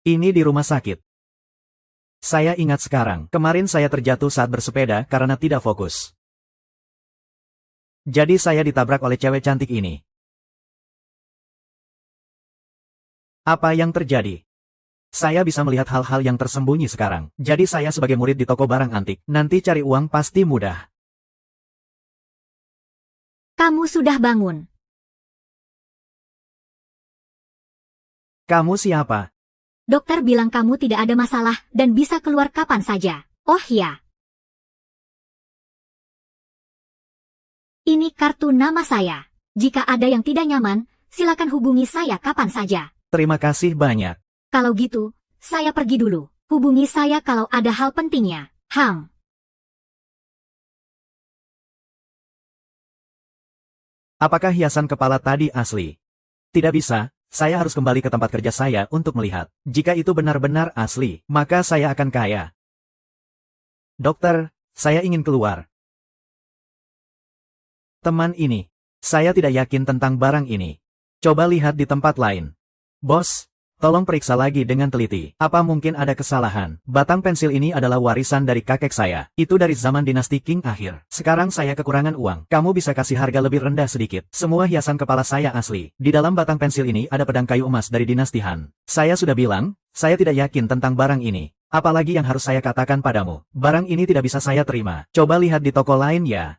Ini di rumah sakit. Saya ingat sekarang, kemarin saya terjatuh saat bersepeda karena tidak fokus. Jadi saya ditabrak oleh cewek cantik ini. Apa yang terjadi? Saya bisa melihat hal-hal yang tersembunyi sekarang. Jadi saya sebagai murid di toko barang antik, nanti cari uang pasti mudah. Kamu sudah bangun. Kamu siapa? Dokter bilang kamu tidak ada masalah dan bisa keluar kapan saja. Oh ya. Ini kartu nama saya. Jika ada yang tidak nyaman, silakan hubungi saya kapan saja. Terima kasih banyak. Kalau gitu, saya pergi dulu. Hubungi saya kalau ada hal pentingnya. Apakah hiasan kepala tadi asli? Tidak bisa, saya harus kembali ke tempat kerja saya untuk melihat. Jika itu benar-benar asli, maka saya akan kaya. Dokter, saya ingin keluar. Teman ini, saya tidak yakin tentang barang ini. Coba lihat di tempat lain. Bos, tolong periksa lagi dengan teliti. Apa mungkin ada kesalahan? Batang pensil ini adalah warisan dari kakek saya. Itu dari zaman dinasti Qing akhir. Sekarang saya kekurangan uang. Kamu bisa kasih harga lebih rendah sedikit. Semua hiasan kepala saya asli. Di dalam batang pensil ini ada pedang kayu emas dari dinasti Han. Saya sudah bilang, saya tidak yakin tentang barang ini. Apalagi yang harus saya katakan padamu? Barang ini tidak bisa saya terima. Coba lihat di toko lain ya.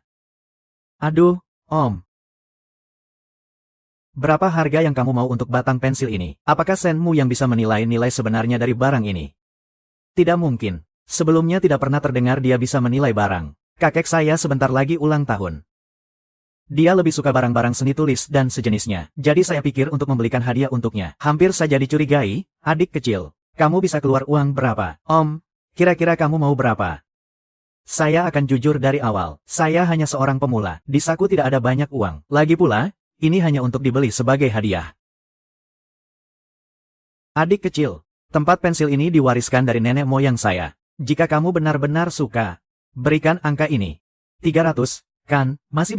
Aduh, Om. Berapa harga yang kamu mau untuk batang pensil ini? Apakah senmu yang bisa menilai nilai sebenarnya dari barang ini? Tidak mungkin. Sebelumnya tidak pernah terdengar dia bisa menilai barang. Kakek saya sebentar lagi ulang tahun. Dia lebih suka barang-barang seni tulis dan sejenisnya. Jadi saya pikir untuk membelikan hadiah untuknya. Hampir saja dicurigai, adik kecil. Kamu bisa keluar uang berapa? Om, kira-kira kamu mau berapa? Saya akan jujur dari awal. Saya hanya seorang pemula. Di saku tidak ada banyak uang. Lagi pula, ini hanya untuk dibeli sebagai hadiah. Adik kecil, tempat pensil ini diwariskan dari nenek moyang saya. Jika kamu benar-benar suka, berikan angka ini. 300, kan, masih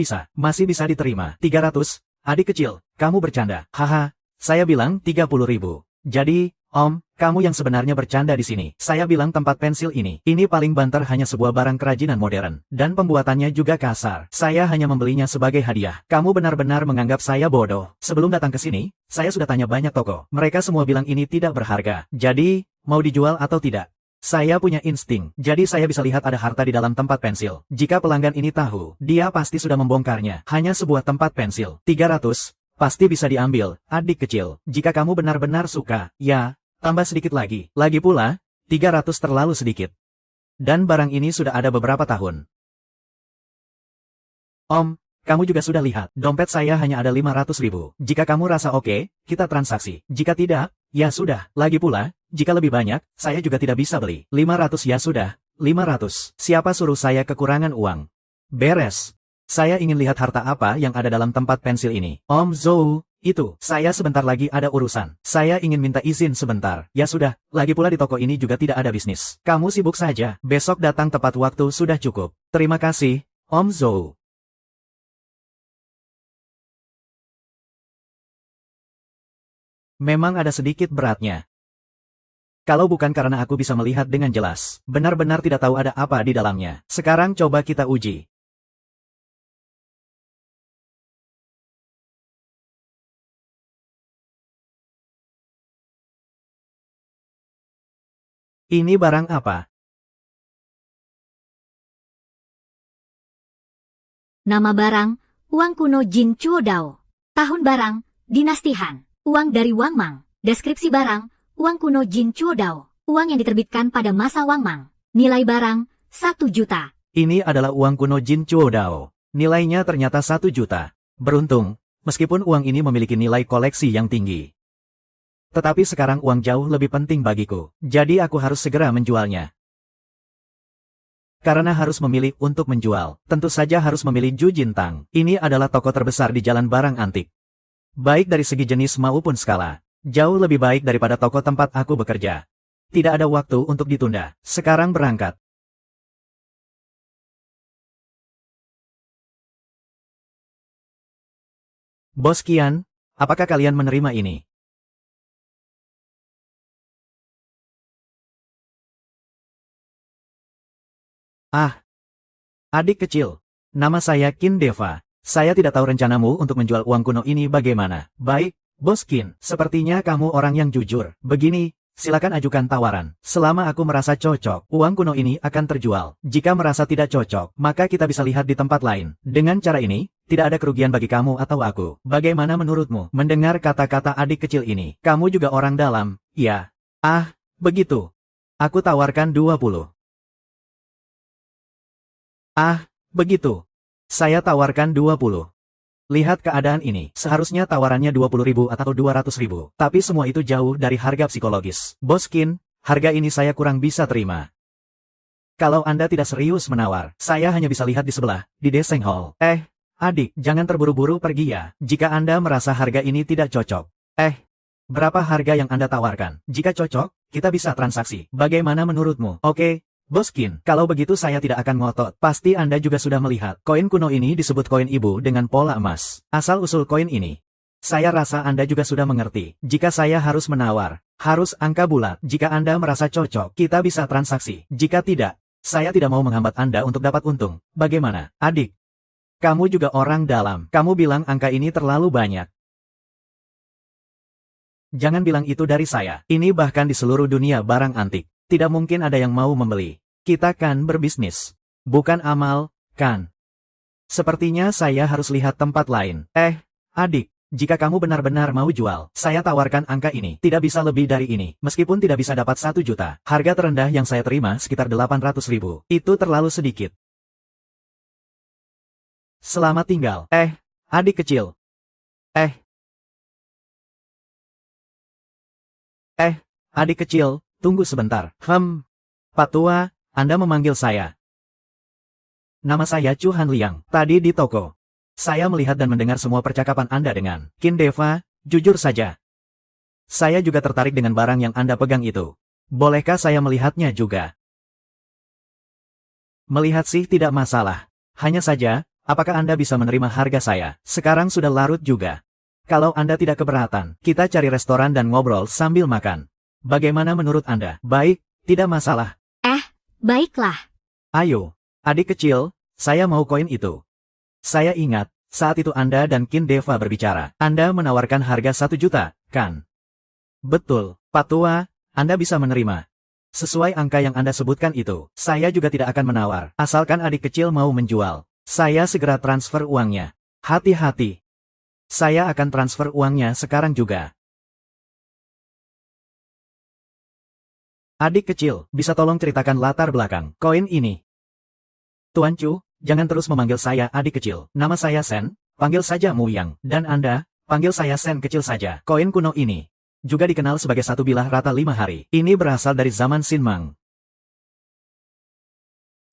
bisa diterima. 300, adik kecil, kamu bercanda. Haha, saya bilang 30.000. Jadi, Om, kamu yang sebenarnya bercanda di sini. Saya bilang tempat pensil ini paling banter hanya sebuah barang kerajinan modern. Dan pembuatannya juga kasar. Saya hanya membelinya sebagai hadiah. Kamu benar-benar menganggap saya bodoh. Sebelum datang ke sini, saya sudah tanya banyak toko. Mereka semua bilang ini tidak berharga. Jadi, mau dijual atau tidak? Saya punya insting. Jadi saya bisa lihat ada harta di dalam tempat pensil. Jika pelanggan ini tahu, dia pasti sudah membongkarnya. Hanya sebuah tempat pensil. 300. Pasti bisa diambil, adik kecil. Jika kamu benar-benar suka, ya, tambah sedikit lagi. Lagi pula, 300 terlalu sedikit. Dan barang ini sudah ada beberapa tahun. Om, kamu juga sudah lihat, dompet saya hanya ada 500.000. Jika kamu rasa oke, kita transaksi. Jika tidak, ya sudah. Lagi pula, jika lebih banyak, saya juga tidak bisa beli. 500 ya sudah, 500. Siapa suruh saya kekurangan uang? Beres. Saya ingin lihat harta apa yang ada dalam tempat pensil ini. Om Zhou, itu, saya sebentar lagi ada urusan. Saya ingin minta izin sebentar. Ya sudah, lagi pula di toko ini juga tidak ada bisnis. Kamu sibuk saja, besok datang tepat waktu sudah cukup. Terima kasih, Om Zhou. Memang ada sedikit beratnya. Kalau bukan karena aku bisa melihat dengan jelas, benar-benar tidak tahu ada apa di dalamnya. Sekarang coba kita uji. Ini barang apa? Nama barang, uang kuno Jin Chuo Dao. Tahun barang, dinasti Han. Uang dari Wang Mang. Deskripsi barang, uang kuno Jin Chuo Dao. Uang yang diterbitkan pada masa Wang Mang. Nilai barang, 1 juta. Ini adalah uang kuno Jin Chuo Dao. Nilainya ternyata 1 juta. Beruntung, meskipun uang ini memiliki nilai koleksi yang tinggi. Tetapi sekarang uang jauh lebih penting bagiku. Jadi aku harus segera menjualnya. Karena harus memilih untuk menjual, tentu saja harus memilih Ju Jintang. Ini adalah toko terbesar di jalan barang antik. Baik dari segi jenis maupun skala. Jauh lebih baik daripada toko tempat aku bekerja. Tidak ada waktu untuk ditunda. Sekarang berangkat. Bos Qian, apakah kalian menerima ini? Ah, adik kecil. Nama saya Qin Deva. Saya tidak tahu rencanamu untuk menjual uang kuno ini bagaimana. Baik, Bos Qin, sepertinya kamu orang yang jujur. Begini, silakan ajukan tawaran. Selama aku merasa cocok, uang kuno ini akan terjual. Jika merasa tidak cocok, maka kita bisa lihat di tempat lain. Dengan cara ini, tidak ada kerugian bagi kamu atau aku. Bagaimana menurutmu? Mendengar kata-kata adik kecil ini, kamu juga orang dalam, ya? Ah, begitu. Aku tawarkan 20. Ah, begitu. Saya tawarkan 20. Lihat keadaan ini, seharusnya tawarannya 20.000 atau 200.000, tapi semua itu jauh dari harga psikologis. Bos Qin, harga ini saya kurang bisa terima. Kalau Anda tidak serius menawar, saya hanya bisa lihat di sebelah, di Deseng Hall. Adik, jangan terburu-buru pergi ya, jika Anda merasa harga ini tidak cocok. Berapa harga yang Anda tawarkan? Jika cocok, kita bisa transaksi. Bagaimana menurutmu? Oke. Bos Qin, kalau begitu saya tidak akan ngotot. Pasti Anda juga sudah melihat. Koin kuno ini disebut koin ibu dengan pola emas. Asal-usul koin ini. Saya rasa Anda juga sudah mengerti. Jika saya harus menawar, harus angka bulat. Jika Anda merasa cocok, kita bisa transaksi. Jika tidak, saya tidak mau menghambat Anda untuk dapat untung. Bagaimana, adik? Kamu juga orang dalam. Kamu bilang angka ini terlalu banyak. Jangan bilang itu dari saya. Ini bahkan di seluruh dunia barang antik. Tidak mungkin ada yang mau membeli. Kita kan berbisnis. Bukan amal, kan? Sepertinya saya harus lihat tempat lain. Adik, jika kamu benar-benar mau jual, saya tawarkan angka ini. Tidak bisa lebih dari ini. Meskipun tidak bisa dapat 1 juta. Harga terendah yang saya terima sekitar 800.000. Itu terlalu sedikit. Selamat tinggal. Adik kecil. Adik kecil. Tunggu sebentar. Pak Tua, Anda memanggil saya. Nama saya Chu Han Liang, tadi di toko. Saya melihat dan mendengar semua percakapan Anda dengan Qin Deva, jujur saja. Saya juga tertarik dengan barang yang Anda pegang itu. Bolehkah saya melihatnya juga? Melihat sih tidak masalah. Hanya saja, apakah Anda bisa menerima harga saya? Sekarang sudah larut juga. Kalau Anda tidak keberatan, kita cari restoran dan ngobrol sambil makan. Bagaimana menurut Anda? Baik, tidak masalah. Baiklah. Ayo, adik kecil, saya mau koin itu. Saya ingat, saat itu Anda dan Qin Deva berbicara. Anda menawarkan harga 1 juta, kan? Betul, Pak Tua, Anda bisa menerima. Sesuai angka yang Anda sebutkan itu, saya juga tidak akan menawar. Asalkan adik kecil mau menjual, saya segera transfer uangnya. Hati-hati. Saya akan transfer uangnya sekarang juga. Adik kecil, bisa tolong ceritakan latar belakang koin ini? Tuan Chu, jangan terus memanggil saya adik kecil. Nama saya Sen, panggil saja Mu Yang. Dan Anda, panggil saya Sen kecil saja. Koin kuno ini juga dikenal sebagai 1 bilah rata 5 hari. Ini berasal dari zaman Xin Mang.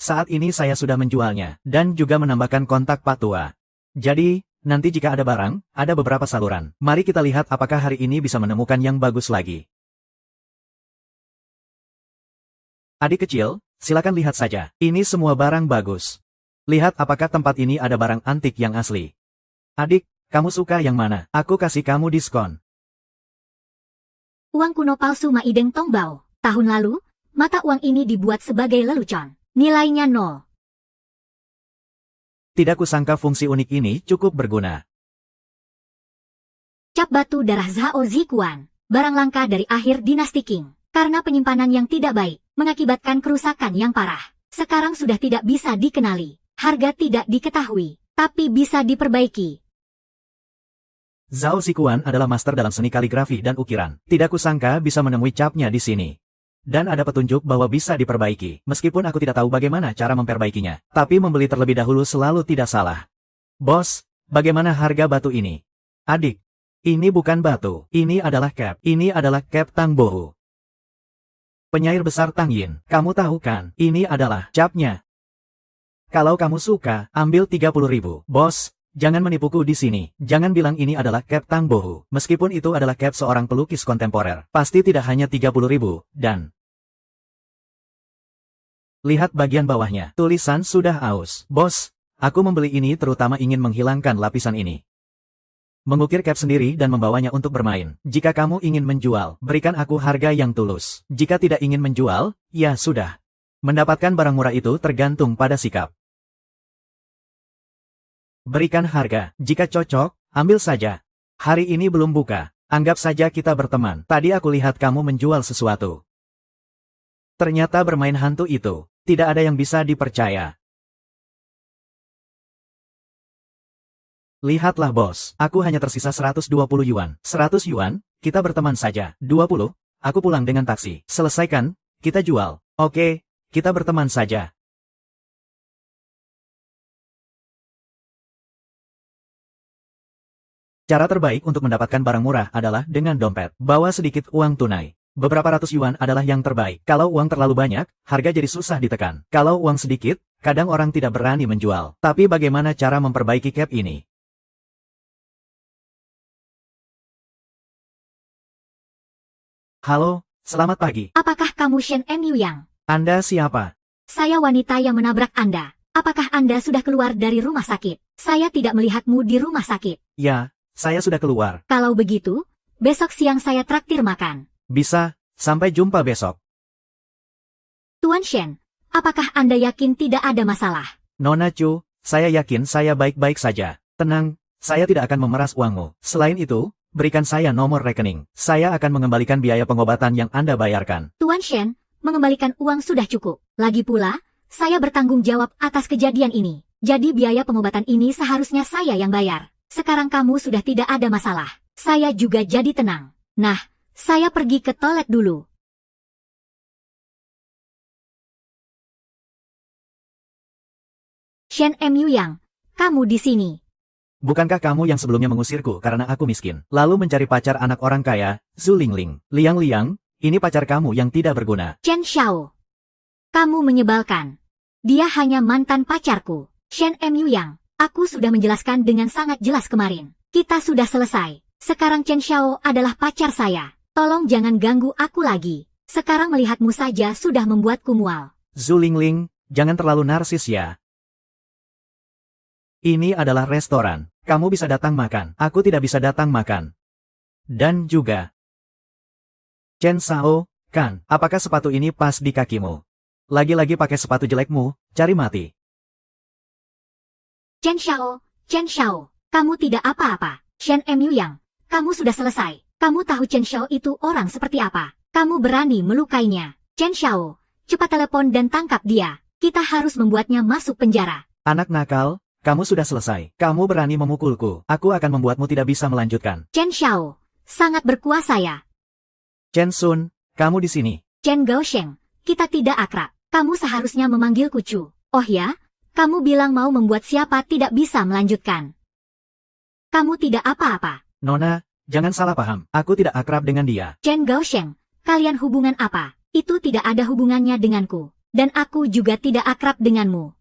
Saat ini saya sudah menjualnya, dan juga menambahkan kontak Pak Tua. Jadi, nanti jika ada barang, ada beberapa saluran. Mari kita lihat apakah hari ini bisa menemukan yang bagus lagi. Adik kecil, silakan lihat saja. Ini semua barang bagus. Lihat apakah tempat ini ada barang antik yang asli. Adik, kamu suka yang mana? Aku kasih kamu diskon. Uang kuno palsu Maideng Tongbao. Tahun lalu, mata uang ini dibuat sebagai lelucon. Nilainya 0. Tidak kusangka fungsi unik ini cukup berguna. Cap batu darah Zhao Zikuan. Barang langka dari akhir dinasti Qing. Karena penyimpanan yang tidak baik, mengakibatkan kerusakan yang parah. Sekarang sudah tidak bisa dikenali. Harga tidak diketahui, tapi bisa diperbaiki. Zhao Zikuan adalah master dalam seni kaligrafi dan ukiran. Tidak kusangka bisa menemui capnya di sini. Dan ada petunjuk bahwa bisa diperbaiki. Meskipun aku tidak tahu bagaimana cara memperbaikinya. Tapi membeli terlebih dahulu selalu tidak salah. Bos, bagaimana harga batu ini? Adik, ini bukan batu. Ini adalah cap. Ini adalah cap Tang Bohu. Penyair besar Tang Yin, kamu tahu kan, ini adalah capnya. Kalau kamu suka, ambil 30.000. Bos, jangan menipuku di sini. Jangan bilang ini adalah cap Tang Bohu. Meskipun itu adalah cap seorang pelukis kontemporer, pasti tidak hanya 30.000, dan... Lihat bagian bawahnya, tulisan sudah aus. Bos, aku membeli ini terutama ingin menghilangkan lapisan ini. Mengukir cap sendiri dan membawanya untuk bermain. Jika kamu ingin menjual, berikan aku harga yang tulus. Jika tidak ingin menjual, ya sudah. Mendapatkan barang murah itu tergantung pada sikap. Berikan harga. Jika cocok, ambil saja. Hari ini belum buka. Anggap saja kita berteman. Tadi aku lihat kamu menjual sesuatu. Ternyata bermain hantu itu. Tidak ada yang bisa dipercaya. Lihatlah bos, aku hanya tersisa 120 yuan. 100 yuan, kita berteman saja. 20, aku pulang dengan taksi. Selesaikan, kita jual. Oke, kita berteman saja. Cara terbaik untuk mendapatkan barang murah adalah dengan dompet. Bawa sedikit uang tunai. Beberapa ratus yuan adalah yang terbaik. Kalau uang terlalu banyak, harga jadi susah ditekan. Kalau uang sedikit, kadang orang tidak berani menjual. Tapi bagaimana cara memperbaiki cap ini? Halo, selamat pagi. Apakah kamu Shen Mu Yang? Anda siapa? Saya wanita yang menabrak Anda. Apakah Anda sudah keluar dari rumah sakit? Saya tidak melihatmu di rumah sakit. Ya, saya sudah keluar. Kalau begitu, besok siang saya traktir makan. Bisa, sampai jumpa besok. Tuan Shen, apakah Anda yakin tidak ada masalah? Nona Chu, saya yakin saya baik-baik saja. Tenang, saya tidak akan memeras uangmu. Selain itu, berikan saya nomor rekening. Saya akan mengembalikan biaya pengobatan yang Anda bayarkan. Tuan Shen, mengembalikan uang sudah cukup. Lagi pula, saya bertanggung jawab atas kejadian ini. Jadi biaya pengobatan ini seharusnya saya yang bayar. Sekarang kamu sudah tidak ada masalah. Saya juga jadi tenang. Nah, saya pergi ke toilet dulu. Shen Mu Yang, kamu di sini. Bukankah kamu yang sebelumnya mengusirku karena aku miskin, lalu mencari pacar anak orang kaya, Zhu Lingling? Liang, ini pacar kamu yang tidak berguna. Chen Xiao. Kamu menyebalkan. Dia hanya mantan pacarku. Shen Mu Yang, aku sudah menjelaskan dengan sangat jelas kemarin. Kita sudah selesai. Sekarang Chen Xiao adalah pacar saya. Tolong jangan ganggu aku lagi. Sekarang melihatmu saja sudah membuatku mual. Zhu Lingling, jangan terlalu narsis ya. Ini adalah restoran. Kamu bisa datang makan. Aku tidak bisa datang makan. Dan juga. Chen Xiao, kan, apakah sepatu ini pas di kakimu? Lagi-lagi pakai sepatu jelekmu, cari mati. Chen Xiao, kamu tidak apa-apa. Shen Mu Yang, kamu sudah selesai. Kamu tahu Chen Xiao itu orang seperti apa. Kamu berani melukainya. Chen Xiao, cepat telepon dan tangkap dia. Kita harus membuatnya masuk penjara. Anak nakal, kamu sudah selesai. Kamu berani memukulku. Aku akan membuatmu tidak bisa melanjutkan. Chen Xiao, sangat berkuasa ya. Chen Sun, kamu di sini. Chen Gaosheng, kita tidak akrab. Kamu seharusnya memanggilku Chu. Oh ya, kamu bilang mau membuat siapa tidak bisa melanjutkan. Kamu tidak apa-apa. Nona, jangan salah paham. Aku tidak akrab dengan dia. Chen Gaosheng, kalian hubungan apa? Itu tidak ada hubungannya denganku. Dan aku juga tidak akrab denganmu.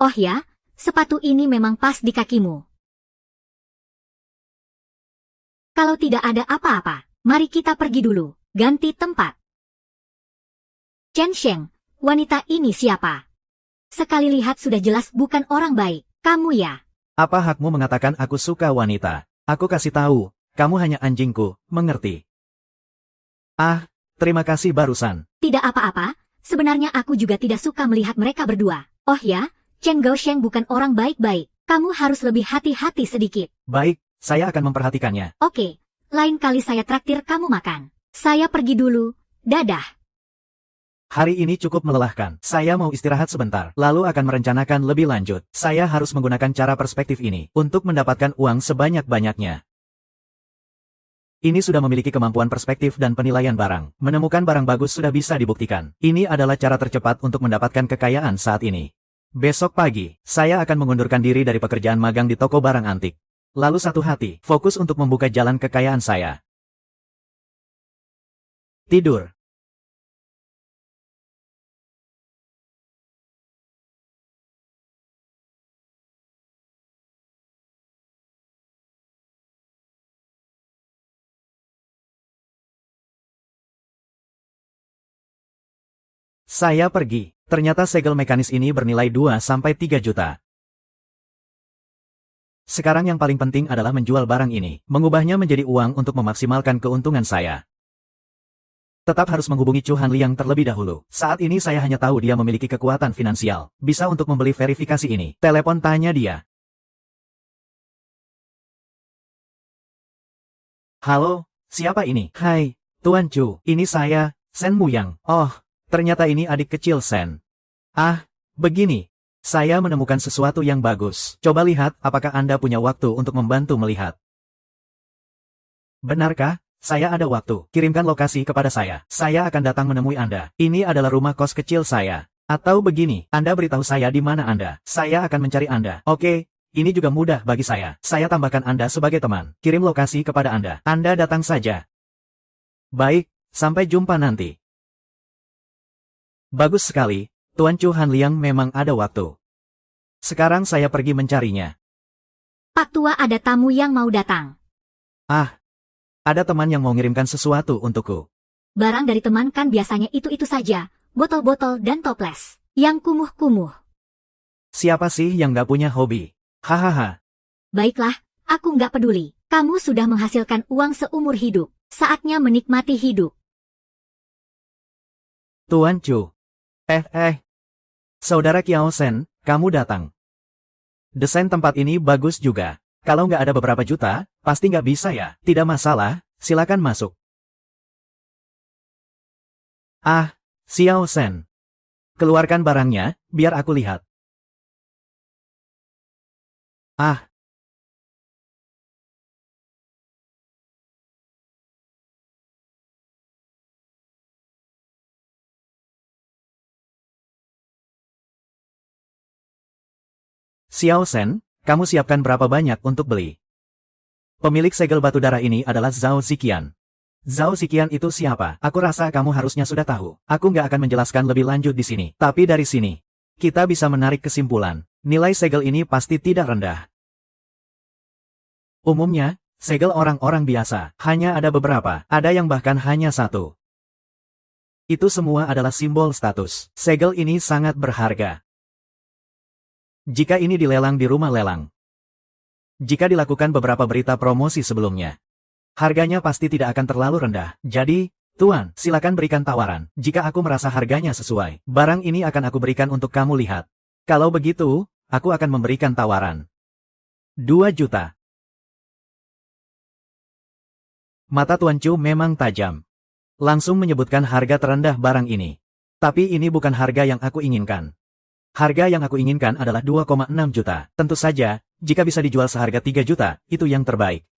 Oh ya, sepatu ini memang pas di kakimu. Kalau tidak ada apa-apa, mari kita pergi dulu. Ganti tempat. Chen Sheng, wanita ini siapa? Sekali lihat sudah jelas bukan orang baik. Kamu ya? Apa hakmu mengatakan aku suka wanita? Aku kasih tahu, kamu hanya anjingku, mengerti? Ah, terima kasih barusan. Tidak apa-apa, sebenarnya aku juga tidak suka melihat mereka berdua. Oh ya, Chen Gaosheng bukan orang baik-baik. Kamu harus lebih hati-hati sedikit. Baik, saya akan memperhatikannya. Oke, lain kali saya traktir kamu makan. Saya pergi dulu, dadah. Hari ini cukup melelahkan. Saya mau istirahat sebentar, lalu akan merencanakan lebih lanjut. Saya harus menggunakan cara perspektif ini untuk mendapatkan uang sebanyak-banyaknya. Ini sudah memiliki kemampuan perspektif dan penilaian barang. Menemukan barang bagus sudah bisa dibuktikan. Ini adalah cara tercepat untuk mendapatkan kekayaan saat ini. Besok pagi, saya akan mengundurkan diri dari pekerjaan magang di toko barang antik. Lalu satu hati, fokus untuk membuka jalan kekayaan saya. Tidur. Saya pergi. Ternyata segel mekanis ini bernilai 2-3 juta. Sekarang yang paling penting adalah menjual barang ini, mengubahnya menjadi uang untuk memaksimalkan keuntungan saya. Tetap harus menghubungi Chu Hanliang terlebih dahulu. Saat ini saya hanya tahu dia memiliki kekuatan finansial. Bisa untuk membeli verifikasi ini. Telepon tanya dia. Halo, siapa ini? Hai, Tuan Chu, ini saya, Sen Muyang. Oh, ternyata ini adik kecil Sen. Ah, begini. Saya menemukan sesuatu yang bagus. Coba lihat apakah Anda punya waktu untuk membantu melihat. Benarkah? Saya ada waktu. Kirimkan lokasi kepada saya. Saya akan datang menemui Anda. Ini adalah rumah kos kecil saya. Atau begini, Anda beritahu saya di mana Anda. Saya akan mencari Anda. Oke, ini juga mudah bagi saya. Saya tambahkan Anda sebagai teman. Kirim lokasi kepada Anda. Anda datang saja. Baik, sampai jumpa nanti. Bagus sekali, Tuan Chu Hanliang memang ada waktu. Sekarang saya pergi mencarinya. Pak Tua, ada tamu yang mau datang. Ah, ada teman yang mau ngirimkan sesuatu untukku. Barang dari teman kan biasanya itu-itu saja, botol-botol dan toples. Yang kumuh-kumuh. Siapa sih yang gak punya hobi? Hahaha. Baiklah, aku nggak peduli. Kamu sudah menghasilkan uang seumur hidup. Saatnya menikmati hidup. Tuan Chu. Saudara Kiao Sen, kamu datang. Desain tempat ini bagus juga. Kalau nggak ada beberapa juta, pasti nggak bisa ya. Tidak masalah, silakan masuk. Ah, Xiao Sen. Keluarkan barangnya, biar aku lihat. Ah. Xiao Sen, kamu siapkan berapa banyak untuk beli? Pemilik segel batudara ini adalah Zhao Ziqian. Zhao Ziqian itu siapa? Aku rasa kamu harusnya sudah tahu. Aku nggak akan menjelaskan lebih lanjut di sini. Tapi dari sini, kita bisa menarik kesimpulan. Nilai segel ini pasti tidak rendah. Umumnya, segel orang-orang biasa. Hanya ada beberapa. Ada yang bahkan hanya satu. Itu semua adalah simbol status. Segel ini sangat berharga. Jika ini dilelang di rumah lelang. Jika dilakukan beberapa berita promosi sebelumnya. Harganya pasti tidak akan terlalu rendah. Jadi, Tuan, silakan berikan tawaran. Jika aku merasa harganya sesuai, barang ini akan aku berikan untuk kamu lihat. Kalau begitu, aku akan memberikan tawaran. 2 juta. Mata Tuan Chu memang tajam. Langsung menyebutkan harga terendah barang ini. Tapi ini bukan harga yang aku inginkan. Harga yang aku inginkan adalah 2,6 juta. Tentu saja, jika bisa dijual seharga 3 juta, itu yang terbaik.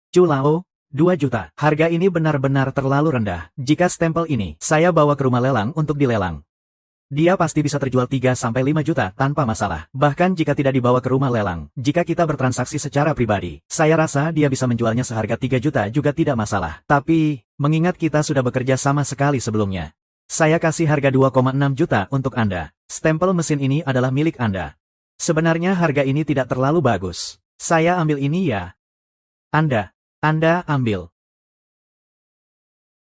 Chu Lao, 2 juta. Harga ini benar-benar terlalu rendah. Jika stempel ini, saya bawa ke rumah lelang untuk dilelang. Dia pasti bisa terjual 3-5 juta tanpa masalah. Bahkan jika tidak dibawa ke rumah lelang, jika kita bertransaksi secara pribadi, saya rasa dia bisa menjualnya seharga 3 juta juga tidak masalah. Tapi, mengingat kita sudah bekerja sama sekali sebelumnya, saya kasih harga 2,6 juta untuk Anda. Stempel mesin ini adalah milik Anda. Sebenarnya harga ini tidak terlalu bagus. Saya ambil ini ya. Anda ambil.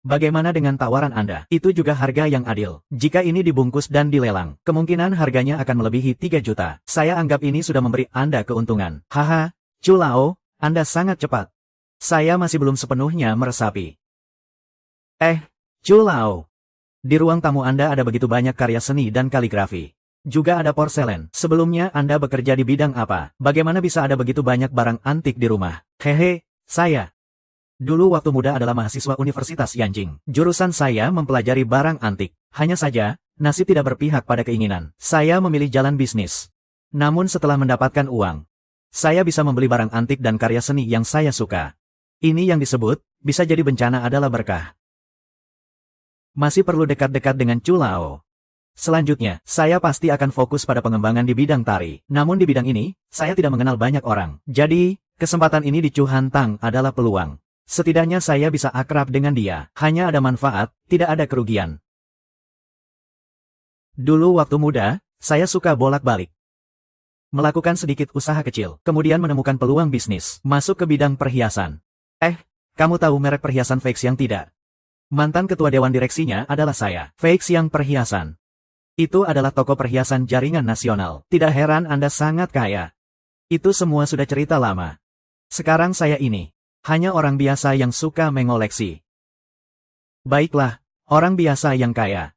Bagaimana dengan tawaran Anda? Itu juga harga yang adil. Jika ini dibungkus dan dilelang, kemungkinan harganya akan melebihi 3 juta. Saya anggap ini sudah memberi Anda keuntungan. Haha, Chu Lao, Anda sangat cepat. Saya masih belum sepenuhnya meresapi. Chu Lao. Di ruang tamu Anda ada begitu banyak karya seni dan kaligrafi. Juga ada porselen. Sebelumnya Anda bekerja di bidang apa? Bagaimana bisa ada begitu banyak barang antik di rumah? Hehe, saya. Dulu waktu muda adalah mahasiswa Universitas Yanjing. Jurusan saya mempelajari barang antik. Hanya saja, nasib tidak berpihak pada keinginan. Saya memilih jalan bisnis. Namun setelah mendapatkan uang, saya bisa membeli barang antik dan karya seni yang saya suka. Ini yang disebut, bisa jadi bencana adalah berkah. Masih perlu dekat-dekat dengan Chu Lao. Selanjutnya, saya pasti akan fokus pada pengembangan di bidang tari. Namun di bidang ini, saya tidak mengenal banyak orang. Jadi, kesempatan ini di Chu Hantang adalah peluang. Setidaknya saya bisa akrab dengan dia. Hanya ada manfaat, tidak ada kerugian. Dulu waktu muda, saya suka bolak-balik. Melakukan sedikit usaha kecil, kemudian menemukan peluang bisnis. Masuk ke bidang perhiasan. Kamu tahu merek perhiasan Feix yang tidak? Mantan ketua dewan direksinya adalah saya. Feix yang perhiasan. Itu adalah toko perhiasan jaringan nasional. Tidak heran Anda sangat kaya. Itu semua sudah cerita lama. Sekarang saya ini, hanya orang biasa yang suka mengoleksi. Baiklah, Orang biasa yang kaya.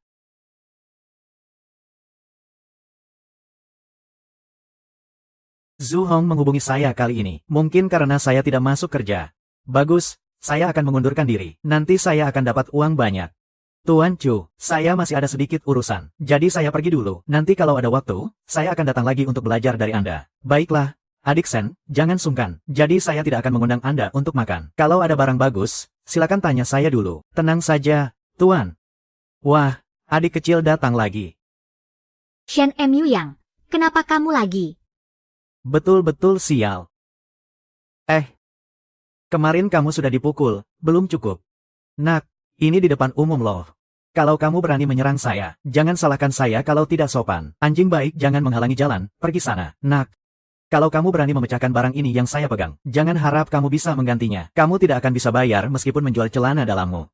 Zhu Hong menghubungi saya kali ini. Mungkin karena saya tidak masuk kerja. Bagus, saya akan mengundurkan diri. Nanti saya akan dapat uang banyak. Tuan Chu, saya masih ada sedikit urusan. Jadi saya pergi dulu. Nanti kalau ada waktu, saya akan datang lagi untuk belajar dari Anda. Baiklah, adik Sen, jangan sungkan. Jadi saya tidak akan mengundang Anda untuk makan. Kalau ada barang bagus, silakan tanya saya dulu. Tenang saja, Tuan. Wah, adik kecil datang lagi. Shen Mu Yang, kenapa kamu lagi? Betul-betul sial. Kemarin kamu sudah dipukul, belum cukup. Nak, ini di depan umum loh. Kalau kamu berani menyerang saya, jangan salahkan saya kalau tidak sopan. Anjing baik jangan menghalangi jalan, pergi sana. Nak, kalau kamu berani memecahkan barang ini yang saya pegang, jangan harap kamu bisa menggantinya. Kamu tidak akan bisa bayar meskipun menjual celana dalammu.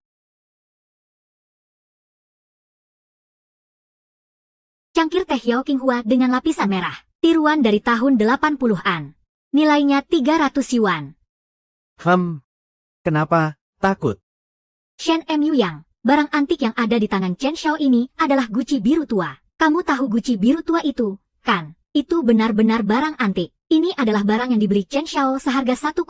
Cangkir teh Yao Qinghua dengan lapisan merah. Tiruan dari tahun 80-an. Nilainya 300 yuan. Kenapa? Takut. Shen Mu Yang, barang antik yang ada di tangan Chen Xiao ini adalah guci biru tua. Kamu tahu guci biru tua itu, kan? Itu benar-benar barang antik. Ini adalah barang yang dibeli Chen Xiao seharga 1,8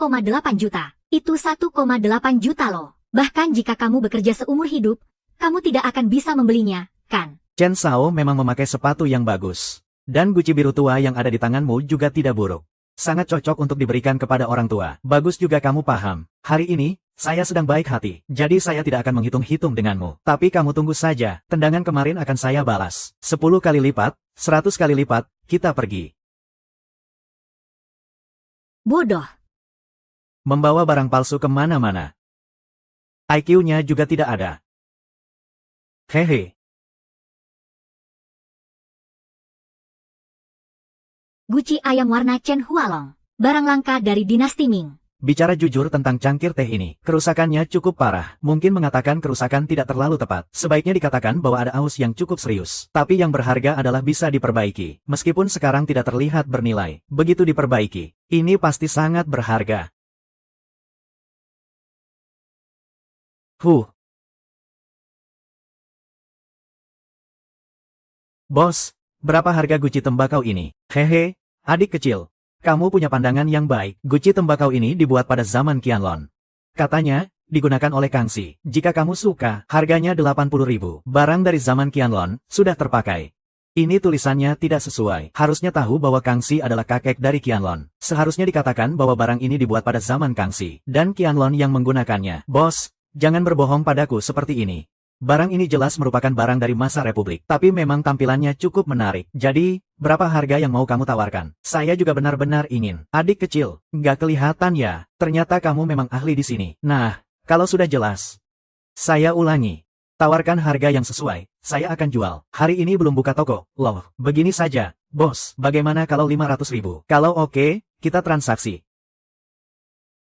juta. Itu 1,8 juta loh. Bahkan jika kamu bekerja seumur hidup, kamu tidak akan bisa membelinya, kan? Chen Xiao memang memakai sepatu yang bagus. Dan guci biru tua yang ada di tanganmu juga tidak buruk. Sangat cocok untuk diberikan kepada orang tua. Bagus juga kamu paham. Hari ini, saya sedang baik hati, jadi saya tidak akan menghitung-hitung denganmu. Tapi kamu tunggu saja, tendangan kemarin akan saya balas. 10 kali lipat, 100 kali lipat, kita pergi. Bodoh. Membawa barang palsu kemana-mana. IQ-nya juga tidak ada. Hehe. Guci ayam warna Chen Hualong. Barang langka dari dinasti Ming. Bicara jujur tentang cangkir teh ini, kerusakannya cukup parah. Mungkin mengatakan kerusakan tidak terlalu tepat. Sebaiknya dikatakan bahwa ada aus yang cukup serius. Tapi yang berharga adalah bisa diperbaiki. Meskipun sekarang tidak terlihat bernilai. Begitu diperbaiki, ini pasti sangat berharga. Bos, berapa harga guci tembakau ini? Hehe, adik kecil. Kamu punya pandangan yang baik. Guci tembakau ini dibuat pada zaman Qianlong. Katanya, digunakan oleh Kangxi. Jika kamu suka, harganya 80.000. Barang dari zaman Qianlong, sudah terpakai. Ini tulisannya tidak sesuai. Harusnya tahu bahwa Kangxi adalah kakek dari Qianlong. Seharusnya dikatakan bahwa barang ini dibuat pada zaman Kangxi. Dan Qianlong yang menggunakannya. Bos, jangan berbohong padaku seperti ini. Barang ini jelas merupakan barang dari masa Republik, tapi memang tampilannya cukup menarik. Jadi, berapa harga yang mau kamu tawarkan? Saya juga benar-benar ingin. Adik kecil, nggak kelihatan ya, ternyata kamu memang ahli di sini. Nah, kalau sudah jelas. Saya ulangi. Tawarkan harga yang sesuai, saya akan jual. Hari ini belum buka toko. Loh, begini saja. Bos, bagaimana kalau 500.000? Kalau oke, kita transaksi.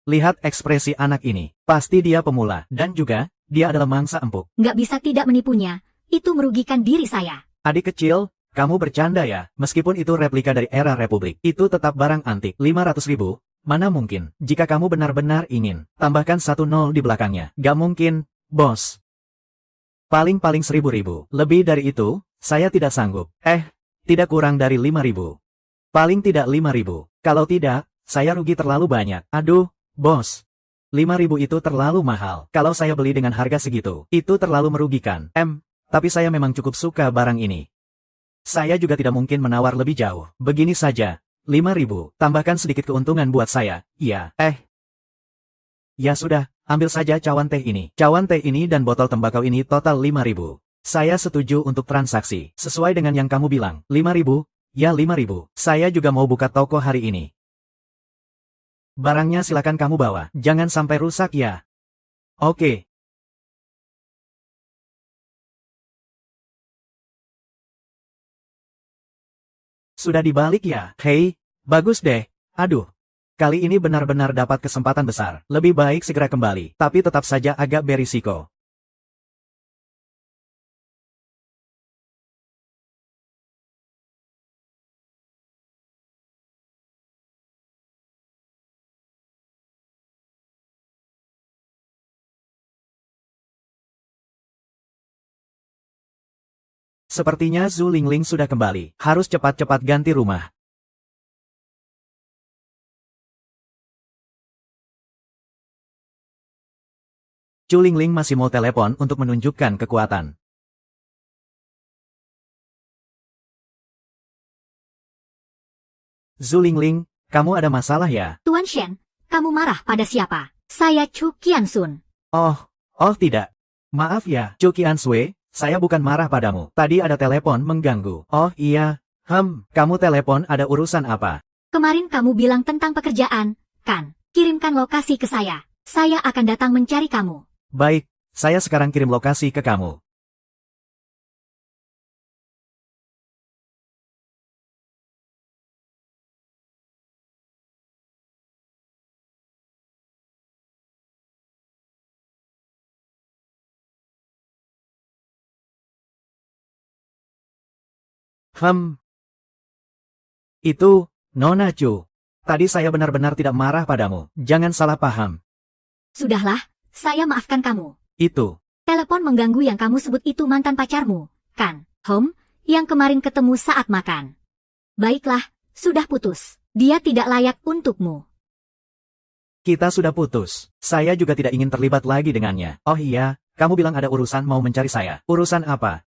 Lihat ekspresi anak ini. Pasti dia pemula, dan juga, dia adalah mangsa empuk. Nggak bisa tidak menipunya. Itu merugikan diri saya. Adik kecil, kamu bercanda ya? Meskipun itu replika dari era Republik, itu tetap barang antik. 500.000? Mana mungkin? Jika kamu benar-benar ingin, tambahkan 1 nol di belakangnya. Gak mungkin, bos. Paling-paling 1.000. Lebih dari itu, saya tidak sanggup. Tidak kurang dari 5.000. Paling tidak 5.000. Kalau tidak, saya rugi terlalu banyak. Aduh, bos. 5.000 itu terlalu mahal. Kalau saya beli dengan harga segitu, itu terlalu merugikan. Tapi saya memang cukup suka barang ini. Saya juga tidak mungkin menawar lebih jauh. Begini saja, 5.000, tambahkan sedikit keuntungan buat saya. Iya, ya sudah, ambil saja cawan teh ini. Cawan teh ini dan botol tembakau ini total 5.000. Saya setuju untuk transaksi. Sesuai dengan yang kamu bilang, 5.000, ya 5.000. Saya juga mau buka toko hari ini. Barangnya silakan kamu bawa, jangan sampai rusak ya. Oke. Sudah dibalik ya? Hei, bagus deh. Aduh. Kali ini benar-benar dapat kesempatan besar. Lebih baik segera kembali, tapi tetap saja agak berisiko. Sepertinya Zhu Lingling sudah kembali. Harus cepat-cepat ganti rumah. Zhu Lingling masih mau telepon untuk menunjukkan kekuatan. Zhu Lingling, kamu ada masalah ya? Tuan Shen, kamu marah pada siapa? Saya Chu Qiansun. Oh tidak. Maaf ya, Chu Qiansui, saya bukan marah padamu. Tadi ada telepon mengganggu. Oh iya, kamu telepon ada urusan apa? Kemarin kamu bilang tentang pekerjaan, kan? Kirimkan lokasi ke saya. Saya akan datang mencari kamu. Baik, saya sekarang kirim lokasi ke kamu. Itu, Nona Chu. Tadi saya benar-benar tidak marah padamu. Jangan salah paham. Sudahlah, saya maafkan kamu. Itu. Telepon mengganggu yang kamu sebut itu mantan pacarmu, kan? Yang kemarin ketemu saat makan. Baiklah, sudah putus. Dia tidak layak untukmu. Kita sudah putus. Saya juga tidak ingin terlibat lagi dengannya. Oh iya, kamu bilang ada urusan mau mencari saya. Urusan apa?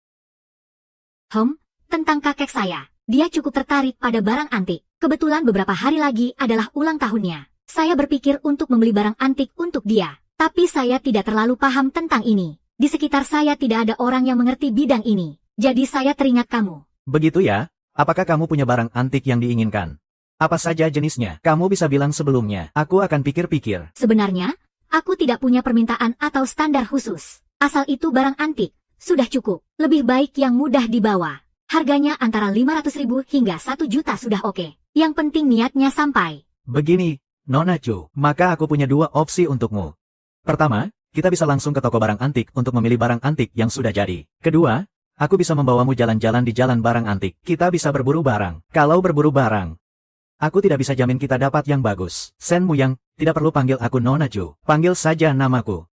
Tentang kakek saya. Dia cukup tertarik pada barang antik. Kebetulan beberapa hari lagi adalah ulang tahunnya. Saya berpikir untuk membeli barang antik untuk dia. Tapi saya tidak terlalu paham tentang ini. Di sekitar saya tidak ada orang yang mengerti bidang ini. Jadi saya teringat kamu. Begitu ya? Apakah kamu punya barang antik yang diinginkan? Apa saja jenisnya? Kamu bisa bilang sebelumnya. Aku akan pikir-pikir. Sebenarnya, aku tidak punya permintaan atau standar khusus. Asal itu barang antik, sudah cukup. Lebih baik yang mudah dibawa. Harganya antara 500.000 hingga 1 juta sudah oke. Yang penting niatnya sampai. Begini, Nona Chu, maka aku punya 2 opsi untukmu. Pertama, kita bisa langsung ke toko barang antik untuk memilih barang antik yang sudah jadi. Kedua, aku bisa membawamu jalan-jalan di jalan barang antik. Kita bisa berburu barang. Kalau berburu barang, aku tidak bisa jamin kita dapat yang bagus. Shen Muyang, tidak perlu panggil aku Nona Chu. Panggil saja namaku.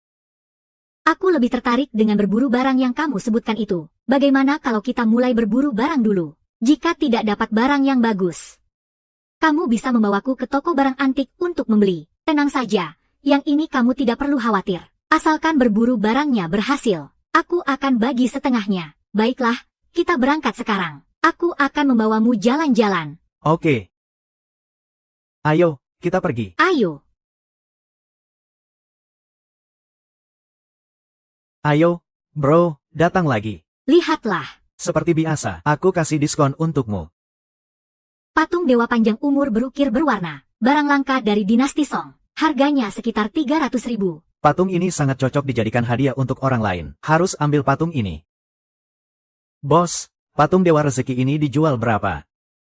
Aku lebih tertarik dengan berburu barang yang kamu sebutkan itu. Bagaimana kalau kita mulai berburu barang dulu? Jika tidak dapat barang yang bagus, kamu bisa membawaku ke toko barang antik untuk membeli. Tenang saja, yang ini kamu tidak perlu khawatir. Asalkan berburu barangnya berhasil, aku akan bagi setengahnya. Baiklah, kita berangkat sekarang. Aku akan membawamu jalan-jalan. Oke. Ayo, kita pergi. Ayo. Ayo, bro, datang lagi. Lihatlah. Seperti biasa, aku kasih diskon untukmu. Patung dewa panjang umur berukir berwarna. Barang langka dari dinasti Song. Harganya sekitar 300.000. Patung ini sangat cocok dijadikan hadiah untuk orang lain. Harus ambil patung ini. Bos, patung dewa rezeki ini dijual berapa?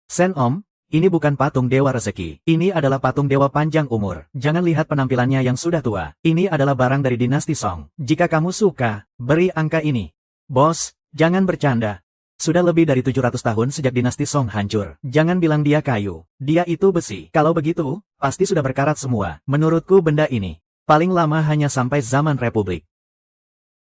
Sen Om, ini bukan patung dewa rezeki. Ini adalah patung dewa panjang umur. Jangan lihat penampilannya yang sudah tua. Ini adalah barang dari dinasti Song. Jika kamu suka, beri angka ini. Bos, jangan bercanda. Sudah lebih dari 700 tahun sejak dinasti Song hancur. Jangan bilang dia kayu. Dia itu besi. Kalau begitu, pasti sudah berkarat semua. Menurutku benda ini paling lama hanya sampai zaman Republik.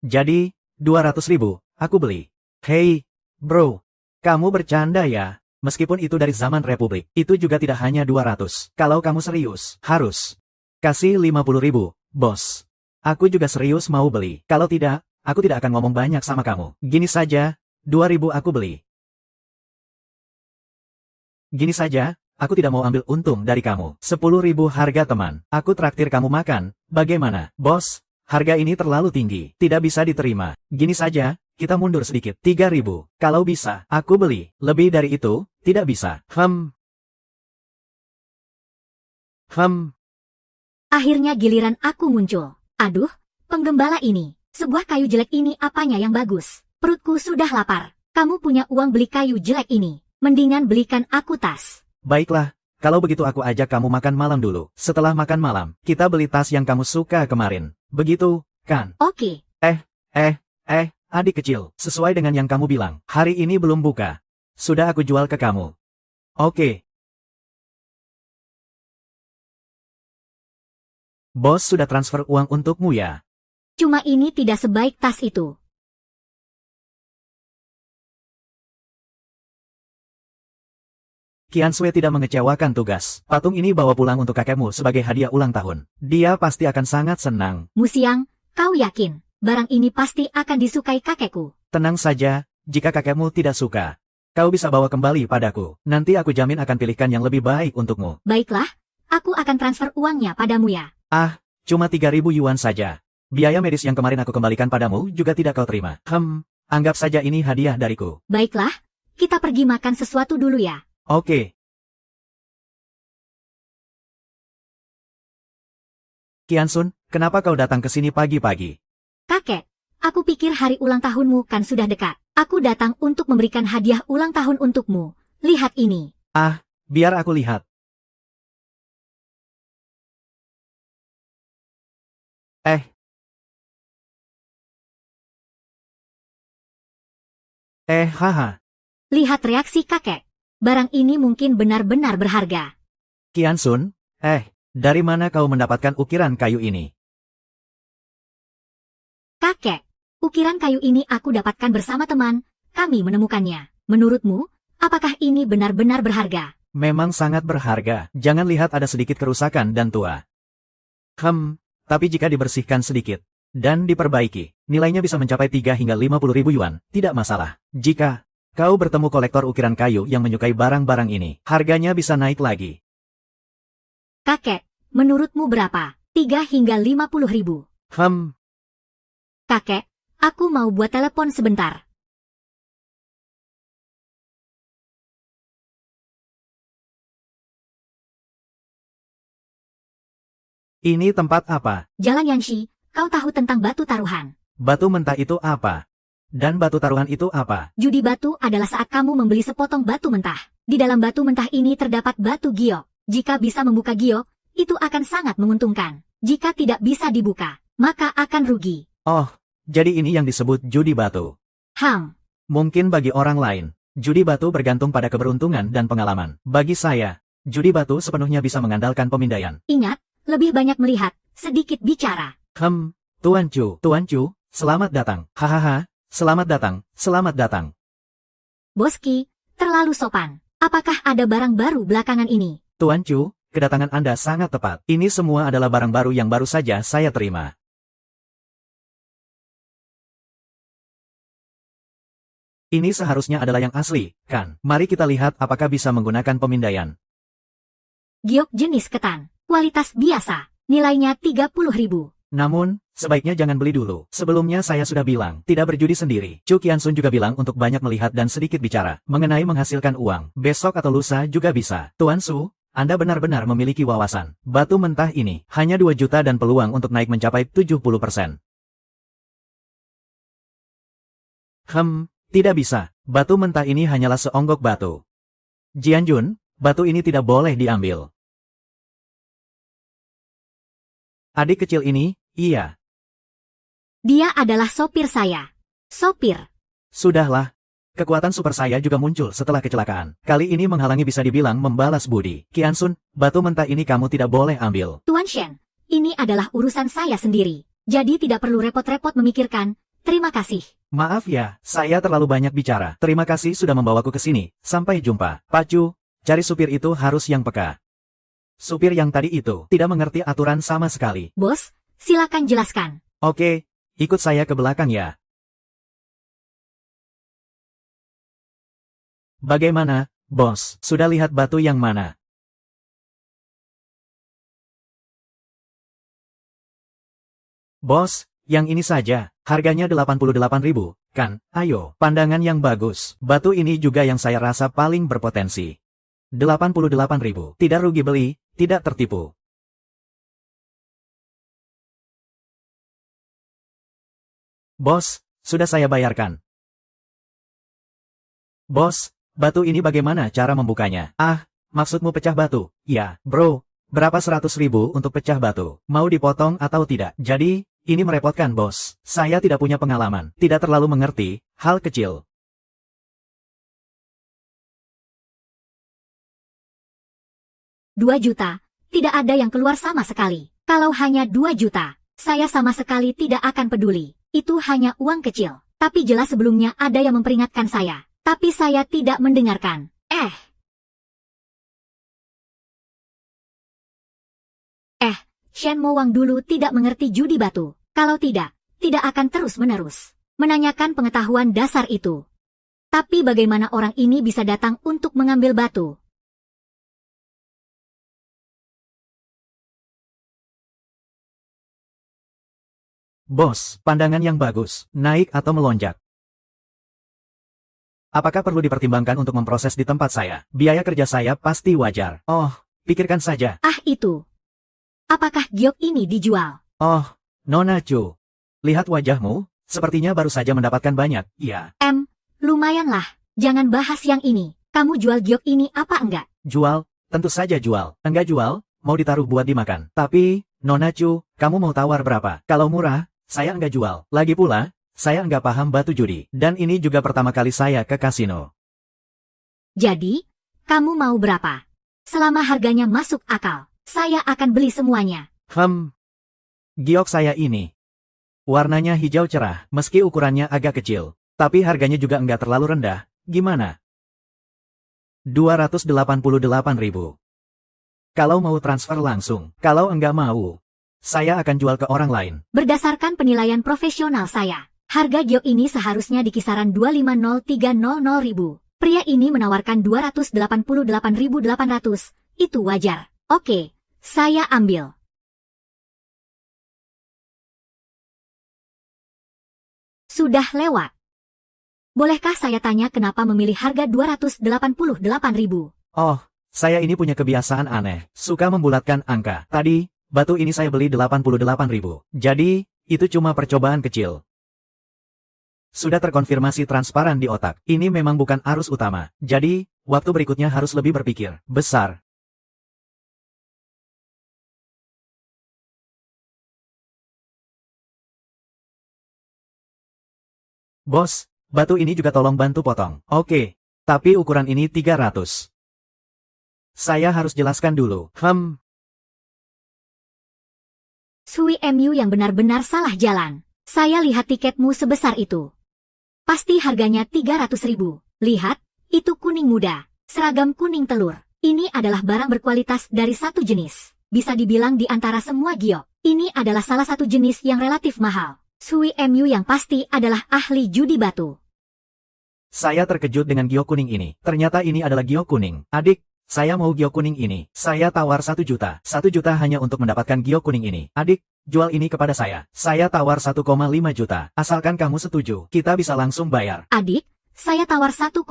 Jadi, 200.000, aku beli. Hei, bro. Kamu bercanda ya? Meskipun itu dari zaman Republik, itu juga tidak hanya 200. Kalau kamu serius, harus kasih 50.000, bos. Aku juga serius mau beli. Kalau tidak, aku tidak akan ngomong banyak sama kamu. Gini saja, 2.000 aku beli. Gini saja, aku tidak mau ambil untung dari kamu. 10.000 harga teman. Aku traktir kamu makan. Bagaimana, bos? Harga ini terlalu tinggi. Tidak bisa diterima. Gini saja, kita mundur sedikit. 3.000. Kalau bisa, aku beli. Lebih dari itu, tidak bisa. Akhirnya giliran aku muncul. Aduh, penggembala ini. Sebuah kayu jelek ini apanya yang bagus? Perutku sudah lapar. Kamu punya uang beli kayu jelek ini. Mendingan belikan aku tas. Baiklah, kalau begitu aku ajak kamu makan malam dulu. Setelah makan malam, kita beli tas yang kamu suka kemarin. Begitu, kan? Oke. Adik kecil, sesuai dengan yang kamu bilang, hari ini belum buka. Sudah aku jual ke kamu. Oke. Bos sudah transfer uang untukmu ya? Cuma ini tidak sebaik tas itu. Qian Sui tidak mengecewakan tugas. Patung ini bawa pulang untuk kakekmu sebagai hadiah ulang tahun. Dia pasti akan sangat senang. Musiang, kau yakin? Barang ini pasti akan disukai kakekku. Tenang saja, jika kakekmu tidak suka, kau bisa bawa kembali padaku. Nanti aku jamin akan pilihkan yang lebih baik untukmu. Baiklah, aku akan transfer uangnya padamu ya. Ah, cuma 3.000 yuan saja. Biaya medis yang kemarin aku kembalikan padamu juga tidak kau terima. Anggap saja ini hadiah dariku. Baiklah, kita pergi makan sesuatu dulu ya. Oke. Qiansun, kenapa kau datang ke sini pagi-pagi? Kakek, aku pikir hari ulang tahunmu kan sudah dekat. Aku datang untuk memberikan hadiah ulang tahun untukmu. Lihat ini. Ah, biar aku lihat. Haha. Lihat reaksi kakek. Barang ini mungkin benar-benar berharga. Qiansun, dari mana kau mendapatkan ukiran kayu ini? Kakek, ukiran kayu ini aku dapatkan bersama teman. Kami menemukannya. Menurutmu, apakah ini benar-benar berharga? Memang sangat berharga. Jangan lihat ada sedikit kerusakan dan tua. Tapi jika dibersihkan sedikit dan diperbaiki, nilainya bisa mencapai 3 hingga 50.000 yuan, tidak masalah. Jika kau bertemu kolektor ukiran kayu yang menyukai barang-barang ini, harganya bisa naik lagi. Kakek, menurutmu berapa? 3 hingga 50.000. Kakek, aku mau buat telepon sebentar. Ini tempat apa? Jalan Yanxi, kau tahu tentang batu taruhan. Batu mentah itu apa? Dan batu taruhan itu apa? Judi batu adalah saat kamu membeli sepotong batu mentah. Di dalam batu mentah ini terdapat batu giok. Jika bisa membuka giok, itu akan sangat menguntungkan. Jika tidak bisa dibuka, maka akan rugi. Oh, jadi ini yang disebut judi batu. Mungkin bagi orang lain, judi batu bergantung pada keberuntungan dan pengalaman. Bagi saya, judi batu sepenuhnya bisa mengandalkan pemindaian. Ingat, lebih banyak melihat, sedikit bicara. Tuan Chu, selamat datang. Hahaha, selamat datang, selamat datang. Boski, terlalu sopan. Apakah ada barang baru belakangan ini? Tuan Chu, kedatangan Anda sangat tepat. Ini semua adalah barang baru yang baru saja saya terima. Ini seharusnya adalah yang asli, kan? Mari kita lihat apakah bisa menggunakan pemindaian. Giok jenis ketan, kualitas biasa, nilainya 30.000. Namun, sebaiknya jangan beli dulu. Sebelumnya saya sudah bilang, tidak berjudi sendiri. Chu Qiansun juga bilang untuk banyak melihat dan sedikit bicara, mengenai menghasilkan uang. Besok atau lusa juga bisa. Tuan Su, Anda benar-benar memiliki wawasan. Batu mentah ini, hanya 2 juta dan peluang untuk naik mencapai 70%. Tidak bisa. Batu mentah ini hanyalah seonggok batu. Jianjun, batu ini tidak boleh diambil. Adik kecil ini, iya. Dia adalah sopir saya. Sopir. Sudahlah. Kekuatan super saya juga muncul setelah kecelakaan. Kali ini menghalangi bisa dibilang membalas budi. Qiansun, batu mentah ini kamu tidak boleh ambil. Tuan Shen, ini adalah urusan saya sendiri. Jadi tidak perlu repot-repot memikirkan. Terima kasih. Maaf ya, saya terlalu banyak bicara. Terima kasih sudah membawaku ke sini. Sampai jumpa. Pak Chu, cari supir itu harus yang peka. Supir yang tadi itu tidak mengerti aturan sama sekali. Bos, silakan jelaskan. Oke, ikut saya ke belakang ya. Bagaimana, bos? Sudah lihat batu yang mana? Bos, yang ini saja. Harganya 88.000, kan? Ayo, pandangan yang bagus. Batu ini juga yang saya rasa paling berpotensi. 88.000. Tidak rugi beli, tidak tertipu. Bos, sudah saya bayarkan. Bos, batu ini bagaimana cara membukanya? Ah, maksudmu pecah batu? Ya, bro. Berapa 100.000 untuk pecah batu? Mau dipotong atau tidak? Jadi, ini merepotkan bos. Saya tidak punya pengalaman, tidak terlalu mengerti, hal kecil. Dua juta, tidak ada yang keluar sama sekali. Kalau hanya 2 juta, saya sama sekali tidak akan peduli. Itu hanya uang kecil. Tapi jelas sebelumnya ada yang memperingatkan saya. Tapi saya tidak mendengarkan. Shen Mo Wang dulu tidak mengerti judi batu. Kalau tidak akan terus-menerus menanyakan pengetahuan dasar itu. Tapi bagaimana orang ini bisa datang untuk mengambil batu? Bos, pandangan yang bagus, naik atau melonjak. Apakah perlu dipertimbangkan untuk memproses di tempat saya? Biaya kerja saya pasti wajar. Oh, pikirkan saja. Ah itu. Apakah giok ini dijual? Oh, Nona Chu. Lihat wajahmu, sepertinya baru saja mendapatkan banyak, iya. Lumayanlah. Jangan bahas yang ini. Kamu jual giok ini apa enggak? Jual, tentu saja jual. Enggak jual, mau ditaruh buat dimakan. Tapi, Nona Chu, kamu mau tawar berapa? Kalau murah, saya enggak jual. Lagi pula, saya enggak paham batu judi. Dan ini juga pertama kali saya ke kasino. Jadi, kamu mau berapa? Selama harganya masuk akal, saya akan beli semuanya. Giok saya ini. Warnanya hijau cerah, meski ukurannya agak kecil. Tapi harganya juga enggak terlalu rendah. Gimana? 288.000. Kalau mau transfer langsung, kalau enggak mau, saya akan jual ke orang lain. Berdasarkan penilaian profesional saya, harga giok ini seharusnya di kisaran 250.300.000. Pria ini menawarkan 288.800. Itu wajar. Oke, saya ambil. Sudah lewat. Bolehkah saya tanya kenapa memilih harga 288.000? Oh, saya ini punya kebiasaan aneh, suka membulatkan angka. Tadi, batu ini saya beli 88.000. Jadi, itu cuma percobaan kecil. Sudah terkonfirmasi transparan di otak. Ini memang bukan arus utama. Jadi, waktu berikutnya harus lebih berpikir besar. Bos, batu ini juga tolong bantu potong. Oke, tapi ukuran ini 300. Saya harus jelaskan dulu. Sui Mu yang benar-benar salah jalan. Saya lihat tiketmu sebesar itu. Pasti harganya 300.000. Lihat, itu kuning muda, seragam kuning telur. Ini adalah barang berkualitas dari satu jenis. Bisa dibilang di antara semua giok, ini adalah salah satu jenis yang relatif mahal. Sui Mu yang pasti adalah ahli judi batu. Saya terkejut dengan giok kuning ini. Ternyata ini adalah giok kuning. Adik, saya mau giok kuning ini. Saya tawar 1 juta. 1 juta hanya untuk mendapatkan giok kuning ini. Adik, jual ini kepada saya. Saya tawar 1,5 juta. Asalkan kamu setuju, kita bisa langsung bayar. Adik, saya tawar 1,8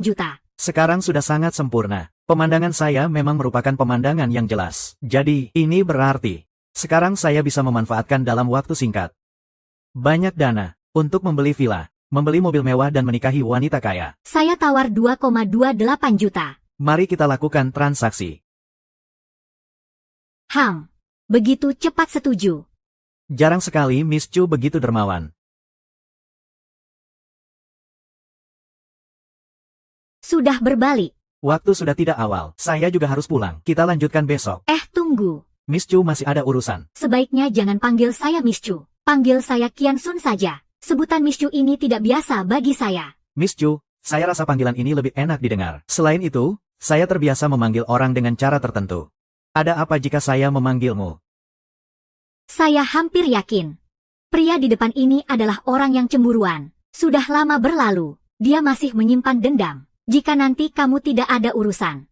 juta. Sekarang sudah sangat sempurna. Pemandangan saya memang merupakan pemandangan yang jelas. Jadi, ini berarti, sekarang saya bisa memanfaatkan dalam waktu singkat banyak dana untuk membeli villa, membeli mobil mewah dan menikahi wanita kaya. Saya tawar 2,28 juta. Mari kita lakukan transaksi. Begitu cepat setuju. Jarang sekali Miss Chu begitu dermawan. Sudah berbalik. Waktu sudah tidak awal, saya juga harus pulang. Kita lanjutkan besok. Tunggu. Miss Chu masih ada urusan. Sebaiknya jangan panggil saya Miss Chu. Panggil saya Qian Sun saja. Sebutan Miss Chu ini tidak biasa bagi saya. Miss Chu, saya rasa panggilan ini lebih enak didengar. Selain itu, saya terbiasa memanggil orang dengan cara tertentu. Ada apa jika saya memanggilmu? Saya hampir yakin. Pria di depan ini adalah orang yang cemburuan. Sudah lama berlalu, dia masih menyimpan dendam. Jika nanti kamu tidak ada urusan.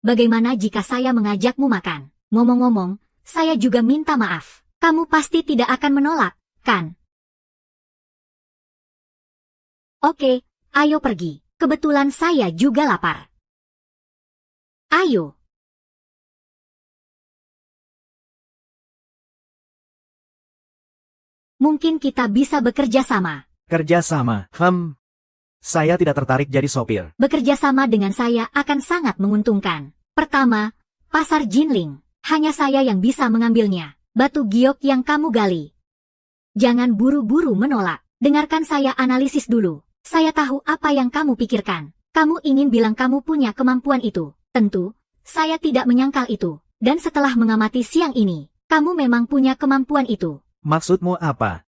Bagaimana jika saya mengajakmu makan? Ngomong-ngomong, saya juga minta maaf. Kamu pasti tidak akan menolak, kan? Oke, ayo pergi. Kebetulan saya juga lapar. Ayo. Mungkin kita bisa bekerja sama. Kerja sama? Saya tidak tertarik jadi sopir. Bekerja sama dengan saya akan sangat menguntungkan. Pertama, pasar Jinling. Hanya saya yang bisa mengambilnya. Batu giok yang kamu gali. Jangan buru-buru menolak. Dengarkan saya analisis dulu. Saya tahu apa yang kamu pikirkan. Kamu ingin bilang kamu punya kemampuan itu. Tentu, saya tidak menyangkal itu. Dan setelah mengamati siang ini, kamu memang punya kemampuan itu. Maksudmu apa?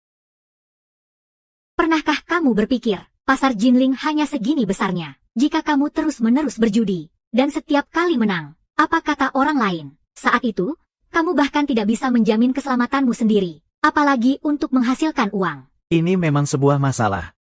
Pernahkah kamu berpikir, pasar Jinling hanya segini besarnya? Jika kamu terus-menerus berjudi, dan setiap kali menang, apa kata orang lain? Saat itu, Kamu bahkan tidak bisa menjamin keselamatanmu sendiri, apalagi untuk menghasilkan uang. Ini memang sebuah masalah.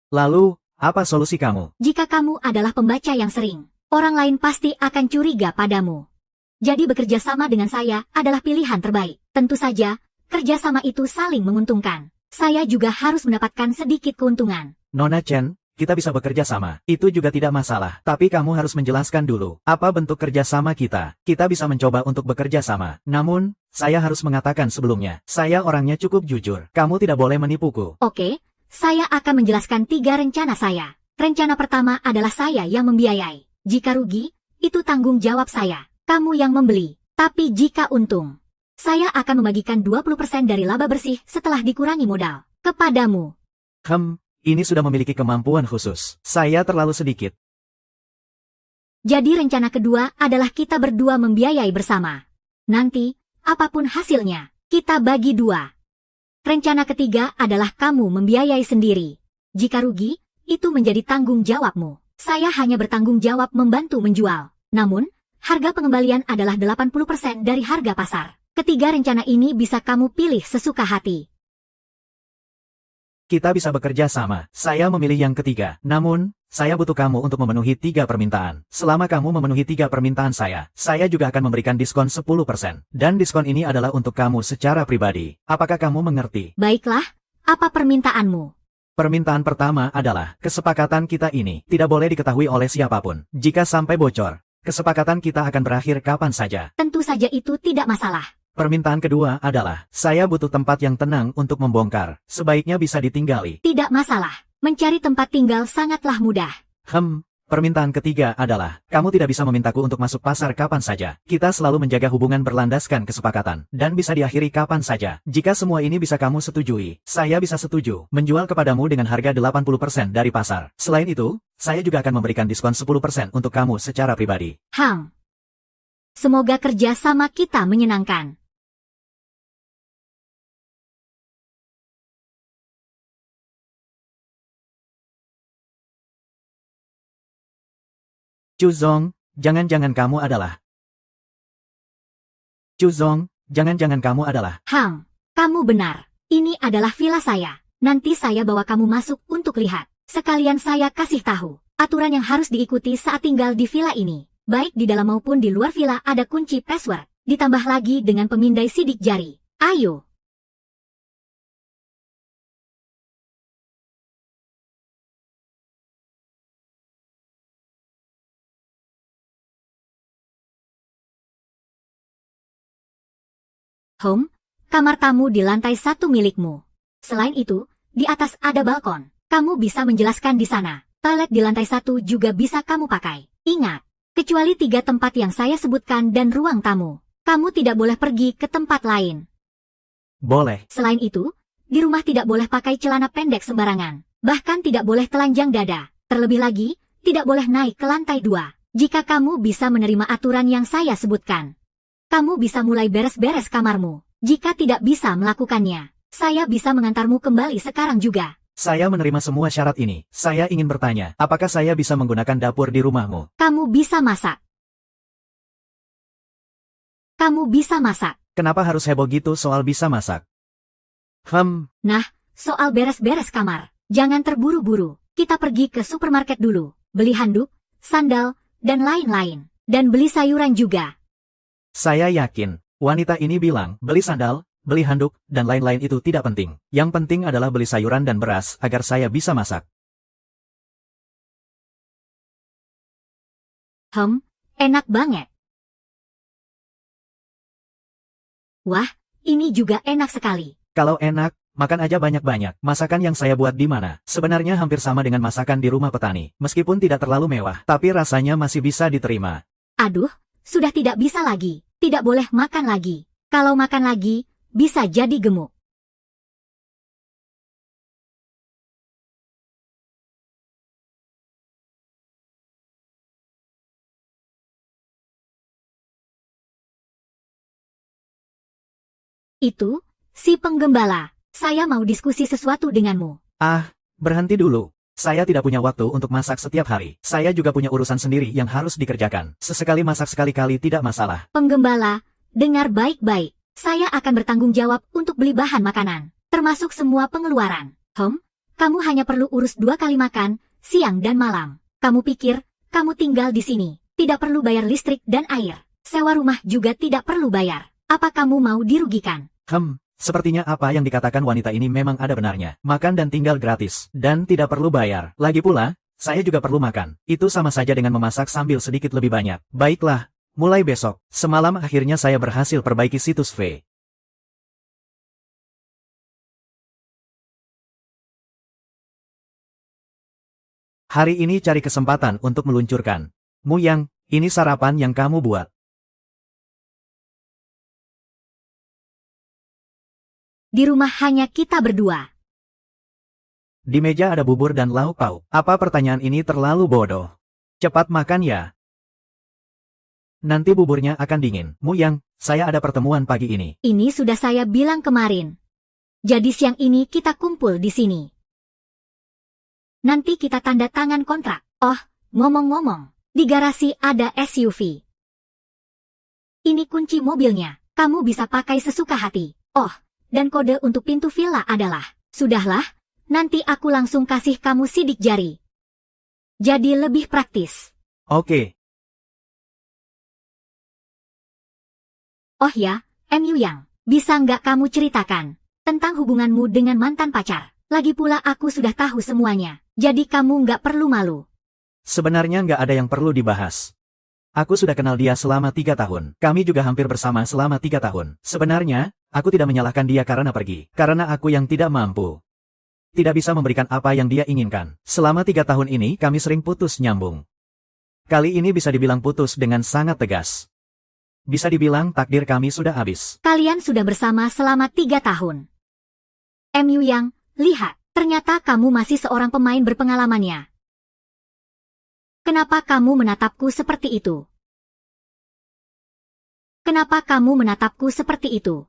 Lalu, apa solusi kamu? Jika kamu adalah pembaca yang sering, orang lain pasti akan curiga padamu. Jadi bekerja sama dengan saya adalah pilihan terbaik. Tentu saja, kerjasama itu saling menguntungkan. Saya juga harus mendapatkan sedikit keuntungan. Nona Chen, kita bisa bekerja sama. Itu juga tidak masalah. Tapi kamu harus menjelaskan dulu, apa bentuk kerjasama kita. Kita bisa mencoba untuk bekerja sama. Namun, saya harus mengatakan sebelumnya, saya orangnya cukup jujur. Kamu tidak boleh menipuku. Oke, saya akan menjelaskan 3 rencana saya. Rencana pertama adalah saya yang membiayai. Jika rugi, itu tanggung jawab saya. Kamu yang membeli. Tapi jika untung, saya akan membagikan 20% dari laba bersih setelah dikurangi modal kepadamu. Ini sudah memiliki kemampuan khusus. Saya terlalu sedikit. Jadi rencana kedua adalah kita berdua membiayai bersama. Nanti, apapun hasilnya, kita bagi 2. Rencana ketiga adalah kamu membiayai sendiri. Jika rugi, itu menjadi tanggung jawabmu. Saya hanya bertanggung jawab membantu menjual. Namun, harga pengembalian adalah 80% dari harga pasar. Ketiga rencana ini bisa kamu pilih sesuka hati. Kita bisa bekerja sama. Saya memilih yang ketiga. Namun, saya butuh kamu untuk memenuhi 3 permintaan. Selama kamu memenuhi 3 permintaan saya juga akan memberikan diskon 10%. Dan diskon ini adalah untuk kamu secara pribadi. Apakah kamu mengerti? Baiklah, apa permintaanmu? Permintaan pertama adalah, kesepakatan kita ini tidak boleh diketahui oleh siapapun. Jika sampai bocor, kesepakatan kita akan berakhir kapan saja. Tentu saja itu tidak masalah. Permintaan kedua adalah, saya butuh tempat yang tenang untuk membongkar. Sebaiknya bisa ditinggali. Tidak masalah. Mencari tempat tinggal sangatlah mudah. Permintaan ketiga adalah, kamu tidak bisa memintaku untuk masuk pasar kapan saja. Kita selalu menjaga hubungan berlandaskan kesepakatan, dan bisa diakhiri kapan saja. Jika semua ini bisa kamu setujui, saya bisa setuju menjual kepadamu dengan harga 80% dari pasar. Selain itu, saya juga akan memberikan diskon 10% untuk kamu secara pribadi. Semoga kerja sama kita menyenangkan. Chuzong, jangan-jangan kamu adalah... Chuzong, jangan-jangan kamu adalah... Kamu benar. Ini adalah villa saya. Nanti saya bawa kamu masuk untuk lihat. Sekalian saya kasih tahu aturan yang harus diikuti saat tinggal di villa ini. Baik di dalam maupun di luar villa ada kunci password. Ditambah lagi dengan pemindai sidik jari. Ayo. Kamar tamu di lantai 1 milikmu. Selain itu, di atas ada balkon. Kamu bisa menjelaskan di sana. Toilet di lantai 1 juga bisa kamu pakai. Ingat, kecuali 3 tempat yang saya sebutkan dan ruang tamu. Kamu tidak boleh pergi ke tempat lain. Boleh. Selain itu, di rumah tidak boleh pakai celana pendek sembarangan. Bahkan tidak boleh telanjang dada. Terlebih lagi, tidak boleh naik ke lantai 2. Jika kamu bisa menerima aturan yang saya sebutkan, kamu bisa mulai beres-beres kamarmu. Jika tidak bisa melakukannya, saya bisa mengantarmu kembali sekarang juga. Saya menerima semua syarat ini. Saya ingin bertanya, apakah saya bisa menggunakan dapur di rumahmu? Kamu bisa masak. Kamu bisa masak. Kenapa harus heboh gitu soal bisa masak? Nah, soal beres-beres kamar, jangan terburu-buru. Kita pergi ke supermarket dulu, beli handuk, sandal, dan lain-lain. Dan beli sayuran juga. Saya yakin, wanita ini bilang, beli sandal, beli handuk, dan lain-lain itu tidak penting. Yang penting adalah beli sayuran dan beras agar saya bisa masak. Enak banget. Wah, ini juga enak sekali. Kalau enak, makan aja banyak-banyak. Masakan yang saya buat di mana? Sebenarnya hampir sama dengan masakan di rumah petani. Meskipun tidak terlalu mewah, tapi rasanya masih bisa diterima. Aduh, sudah tidak bisa lagi. Tidak boleh makan lagi. Kalau makan lagi, bisa jadi gemuk. Itu, si penggembala. Saya mau diskusi sesuatu denganmu. Berhenti dulu. Saya tidak punya waktu untuk masak setiap hari. Saya juga punya urusan sendiri yang harus dikerjakan. Sesekali masak sekali-kali tidak masalah. Penggembala, dengar baik-baik. Saya akan bertanggung jawab untuk beli bahan makanan, termasuk semua pengeluaran. Kamu hanya perlu urus 2 kali makan, siang dan malam. Kamu pikir, kamu tinggal di sini, tidak perlu bayar listrik dan air. Sewa rumah juga tidak perlu bayar. Apa kamu mau dirugikan? Sepertinya apa yang dikatakan wanita ini memang ada benarnya. Makan dan tinggal gratis, dan tidak perlu bayar. Lagi pula, saya juga perlu makan. Itu sama saja dengan memasak sambil sedikit lebih banyak. Baiklah, mulai besok. Semalam akhirnya saya berhasil perbaiki situs V. Hari ini cari kesempatan untuk meluncurkan. Muyang, ini sarapan yang kamu buat. Di rumah hanya kita berdua. Di meja ada bubur dan lauk pauk. Apa pertanyaan ini terlalu bodoh? Cepat makan ya. Nanti buburnya akan dingin. Muyang, saya ada pertemuan pagi ini. Ini sudah saya bilang kemarin. Jadi siang ini kita kumpul di sini. Nanti kita tanda tangan kontrak. Oh, ngomong-ngomong, di garasi ada SUV. Ini kunci mobilnya. Kamu bisa pakai sesuka hati. Oh, dan kode untuk pintu villa adalah, sudahlah, nanti aku langsung kasih kamu sidik jari. Jadi lebih praktis. Oke. Oh ya, MU Yang, bisa nggak kamu ceritakan tentang hubunganmu dengan mantan pacar? Lagi pula aku sudah tahu semuanya, jadi kamu nggak perlu malu. Sebenarnya nggak ada yang perlu dibahas. Aku sudah kenal dia selama 3 tahun. Kami juga hampir bersama selama 3 tahun. Sebenarnya, aku tidak menyalahkan dia karena pergi. Karena aku yang tidak mampu. Tidak bisa memberikan apa yang dia inginkan. Selama 3 tahun ini kami sering putus nyambung. Kali ini bisa dibilang putus dengan sangat tegas. Bisa dibilang takdir kami sudah habis. Kalian sudah bersama selama 3 tahun. MU Yang, lihat, ternyata kamu masih seorang pemain berpengalamannya. Kenapa kamu menatapku seperti itu? Kenapa kamu menatapku seperti itu?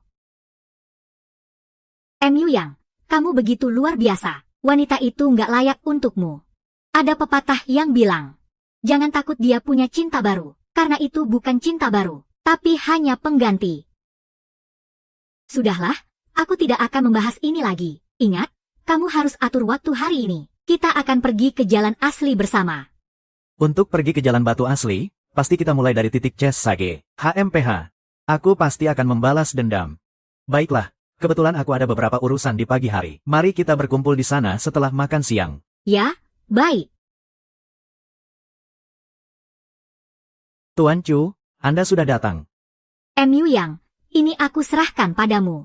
MU Yang, kamu begitu luar biasa. Wanita itu nggak layak untukmu. Ada pepatah yang bilang, jangan takut dia punya cinta baru, karena itu bukan cinta baru, tapi hanya pengganti. Sudahlah, aku tidak akan membahas ini lagi. Ingat, kamu harus atur waktu hari ini. Kita akan pergi ke jalan asli bersama. Untuk pergi ke jalan batu asli, pasti kita mulai dari titik Chess Sage. HMPH. Aku pasti akan membalas dendam. Baiklah, kebetulan aku ada beberapa urusan di pagi hari. Mari kita berkumpul di sana setelah makan siang. Ya, baik. Tuan Chu, Anda sudah datang. MU Yang, ini aku serahkan padamu.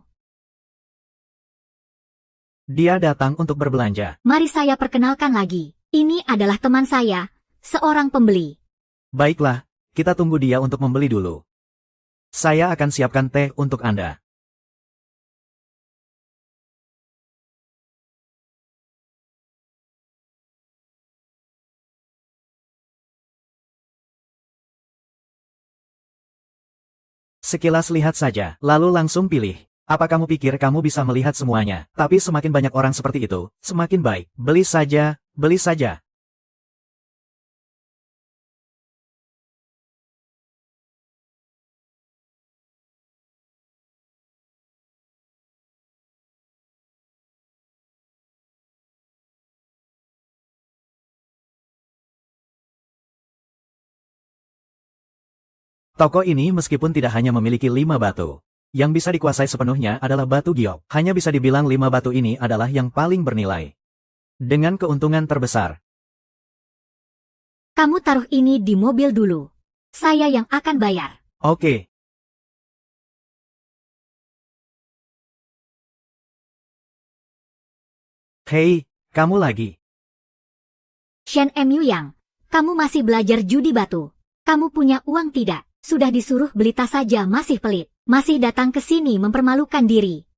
Dia datang untuk berbelanja. Mari saya perkenalkan lagi. Ini adalah teman saya, seorang pembeli. Baiklah, kita tunggu dia untuk membeli dulu. Saya akan siapkan teh untuk Anda. Sekilas lihat saja, lalu langsung pilih. Apa kamu pikir kamu bisa melihat semuanya? Tapi semakin banyak orang seperti itu, semakin baik. Beli saja, beli saja. Toko ini meskipun tidak hanya memiliki 5 batu, yang bisa dikuasai sepenuhnya adalah batu giok. Hanya bisa dibilang 5 batu ini adalah yang paling bernilai. Dengan keuntungan terbesar. Kamu taruh ini di mobil dulu. Saya yang akan bayar. Oke. Hei, kamu lagi. Shen MU Yang, kamu masih belajar judi batu. Kamu punya uang tidak? Sudah disuruh beli tas saja masih pelit. Masih datang ke sini mempermalukan diri.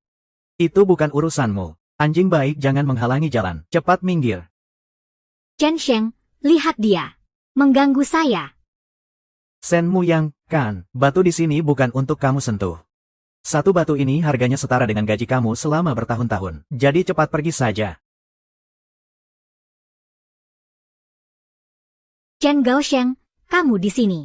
Itu bukan urusanmu. Anjing baik jangan menghalangi jalan. Cepat minggir. Chen Sheng, lihat dia. Mengganggu saya. Shen Muyang, kan, batu di sini bukan untuk kamu sentuh. Satu batu ini harganya setara dengan gaji kamu selama bertahun-tahun. Jadi cepat pergi saja. Chen Gaosheng, kamu di sini.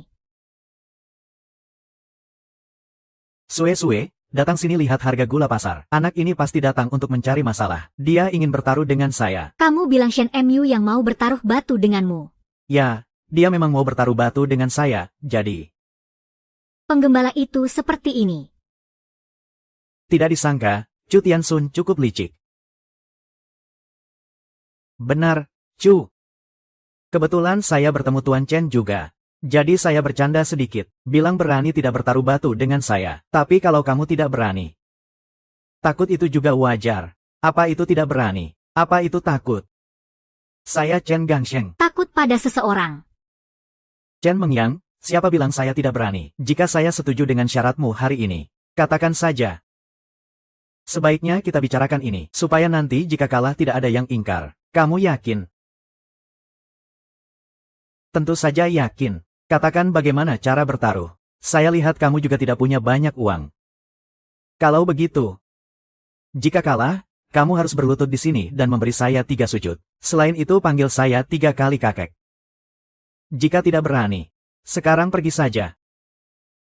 Sue, datang sini lihat harga gula pasar. Anak ini pasti datang untuk mencari masalah. Dia ingin bertaruh dengan saya. Kamu bilang Shen Mu yang mau bertaruh batu denganmu. Ya, dia memang mau bertaruh batu dengan saya, jadi. Penggembala itu seperti ini. Tidak disangka, Chu Tianxun cukup licik. Benar, Chu. Kebetulan saya bertemu Tuan Chen juga. Jadi saya bercanda sedikit, bilang berani tidak bertaruh batu dengan saya. Tapi kalau kamu tidak berani. Takut itu juga wajar. Apa itu tidak berani? Apa itu takut? Saya Chen Gangsheng. Takut pada seseorang. Chen Mengyang, siapa bilang saya tidak berani? Jika saya setuju dengan syaratmu hari ini, katakan saja. Sebaiknya kita bicarakan ini, supaya nanti jika kalah tidak ada yang ingkar. Kamu yakin? Tentu saja yakin. Katakan bagaimana cara bertaruh. Saya lihat kamu juga tidak punya banyak uang. Kalau begitu, jika kalah, kamu harus berlutut di sini dan memberi saya 3 sujud. Selain itu panggil saya 3 kali kakek. Jika tidak berani, sekarang pergi saja.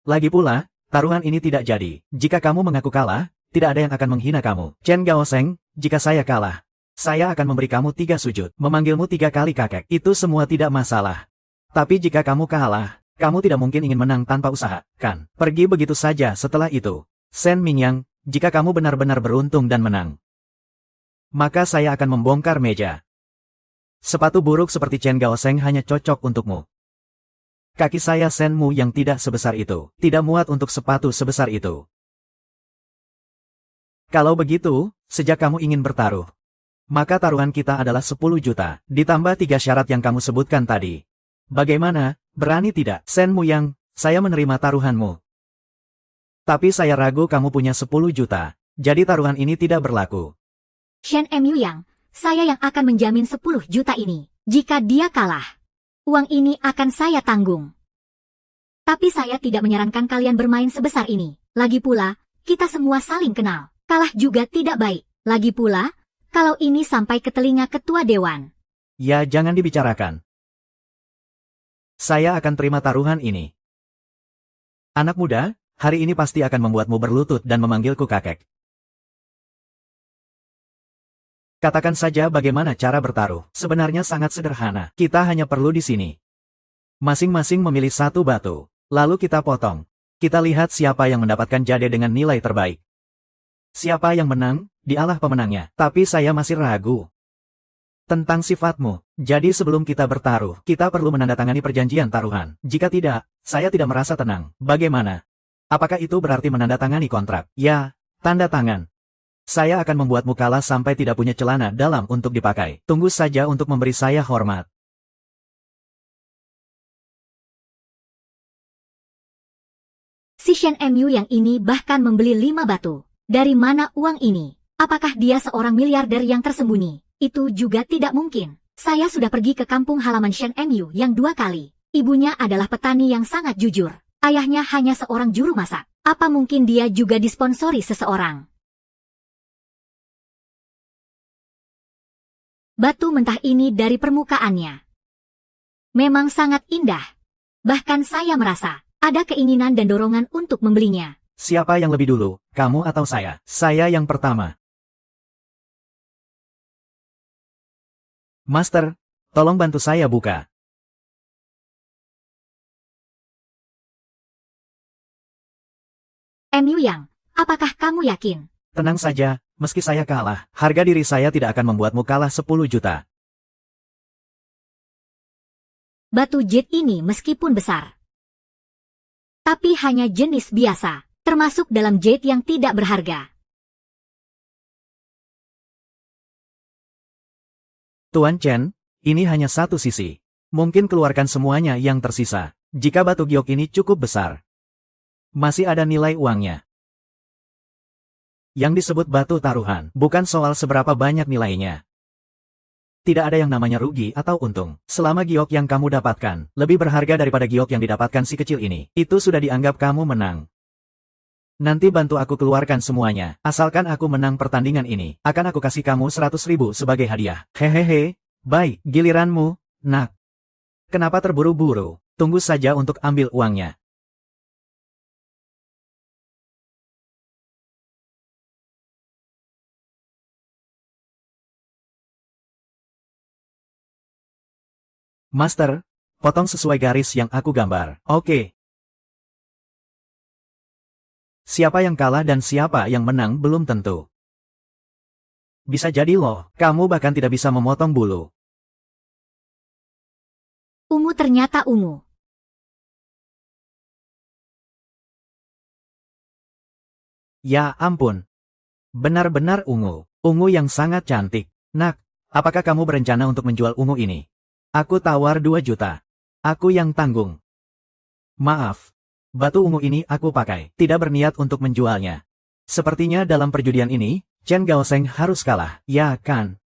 Lagi pula, taruhan ini tidak jadi. Jika kamu mengaku kalah, tidak ada yang akan menghina kamu. Chen Gaoseng, jika saya kalah, saya akan memberi kamu 3 sujud. Memanggilmu 3 kali kakek. Itu semua tidak masalah. Tapi jika kamu kalah, kamu tidak mungkin ingin menang tanpa usaha, kan? Pergi begitu saja setelah itu. Shen Mingyang, jika kamu benar-benar beruntung dan menang, maka saya akan membongkar meja. Sepatu buruk seperti Chen Gaoseng hanya cocok untukmu. Kaki saya Shen Mu yang tidak sebesar itu, tidak muat untuk sepatu sebesar itu. Kalau begitu, sejak kamu ingin bertaruh, maka taruhan kita adalah 10 juta, ditambah 3 syarat yang kamu sebutkan tadi. Bagaimana, berani tidak? Shen Muyang, saya menerima taruhanmu. Tapi saya ragu kamu punya 10 juta, jadi taruhan ini tidak berlaku. Shen Mu yang, saya yang akan menjamin 10 juta ini. Jika dia kalah, uang ini akan saya tanggung. Tapi saya tidak menyarankan kalian bermain sebesar ini. Lagi pula, kita semua saling kenal. Kalah juga tidak baik. Lagi pula, kalau ini sampai ke telinga ketua dewan. Ya jangan dibicarakan. Saya akan terima taruhan ini. Anak muda, hari ini pasti akan membuatmu berlutut dan memanggilku kakek. Katakan saja bagaimana cara bertaruh. Sebenarnya sangat sederhana. Kita hanya perlu di sini. Masing-masing memilih 1 batu. Lalu kita potong. Kita lihat siapa yang mendapatkan jade dengan nilai terbaik. Siapa yang menang, dialah pemenangnya. Tapi saya masih ragu tentang sifatmu. Jadi sebelum kita bertaruh, kita perlu menandatangani perjanjian taruhan. Jika tidak, saya tidak merasa tenang. Bagaimana? Apakah itu berarti menandatangani kontrak? Ya, tanda tangan. Saya akan membuatmu kalah sampai tidak punya celana dalam untuk dipakai. Tunggu saja untuk memberi saya hormat. Si Shen Mu yang ini bahkan membeli 5 batu. Dari mana uang ini? Apakah dia seorang miliarder yang tersembunyi? Itu juga tidak mungkin. Saya sudah pergi ke kampung halaman Shen Mu yang 2 kali. Ibunya adalah petani yang sangat jujur. Ayahnya hanya seorang juru masak. Apa mungkin dia juga disponsori seseorang? Batu mentah ini dari permukaannya memang sangat indah. Bahkan saya merasa ada keinginan dan dorongan untuk membelinya. Siapa yang lebih dulu, kamu atau saya? Saya yang pertama. Master, tolong bantu saya buka. Mu Yang, apakah kamu yakin? Tenang saja, meski saya kalah, harga diri saya tidak akan membuatmu kalah 10 juta. Batu jade ini meskipun besar, tapi hanya jenis biasa, termasuk dalam jade yang tidak berharga. Tuan Chen, ini hanya satu sisi. Mungkin keluarkan semuanya yang tersisa. Jika batu giok ini cukup besar, masih ada nilai uangnya. Yang disebut batu taruhan, bukan soal seberapa banyak nilainya. Tidak ada yang namanya rugi atau untung. Selama giok yang kamu dapatkan, lebih berharga daripada giok yang didapatkan si kecil ini, itu sudah dianggap kamu menang. Nanti bantu aku keluarkan semuanya. Asalkan aku menang pertandingan ini, akan aku kasih kamu 100.000 sebagai hadiah. Hehehe, baik, giliranmu, nak. Kenapa terburu-buru? Tunggu saja untuk ambil uangnya. Master, potong sesuai garis yang aku gambar. Oke. Siapa yang kalah dan siapa yang menang belum tentu. Bisa jadi loh, kamu bahkan tidak bisa memotong bulu. Ungu ternyata ungu. Ya ampun. Benar-benar ungu. Ungu yang sangat cantik. Nak, apakah kamu berencana untuk menjual ungu ini? Aku tawar 2 juta. Aku yang tanggung. Maaf. Batu ungu ini aku pakai. Tidak berniat untuk menjualnya. Sepertinya dalam perjudian ini, Chen Gaosheng harus kalah. Ya kan?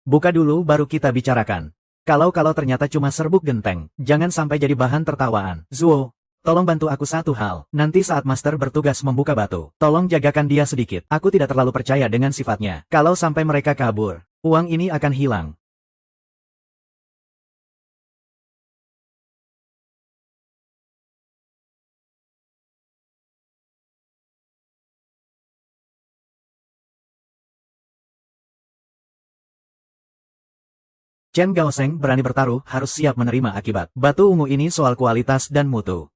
Buka dulu baru kita bicarakan. Kalau ternyata cuma serbuk genteng, jangan sampai jadi bahan tertawaan. Zuo, tolong bantu aku satu hal. Nanti saat Master bertugas membuka batu, tolong jagakan dia sedikit. Aku tidak terlalu percaya dengan sifatnya. Kalau sampai mereka kabur, uang ini akan hilang. Chen Gaosheng berani bertaruh harus siap menerima akibat. Batu ungu ini soal kualitas dan mutu.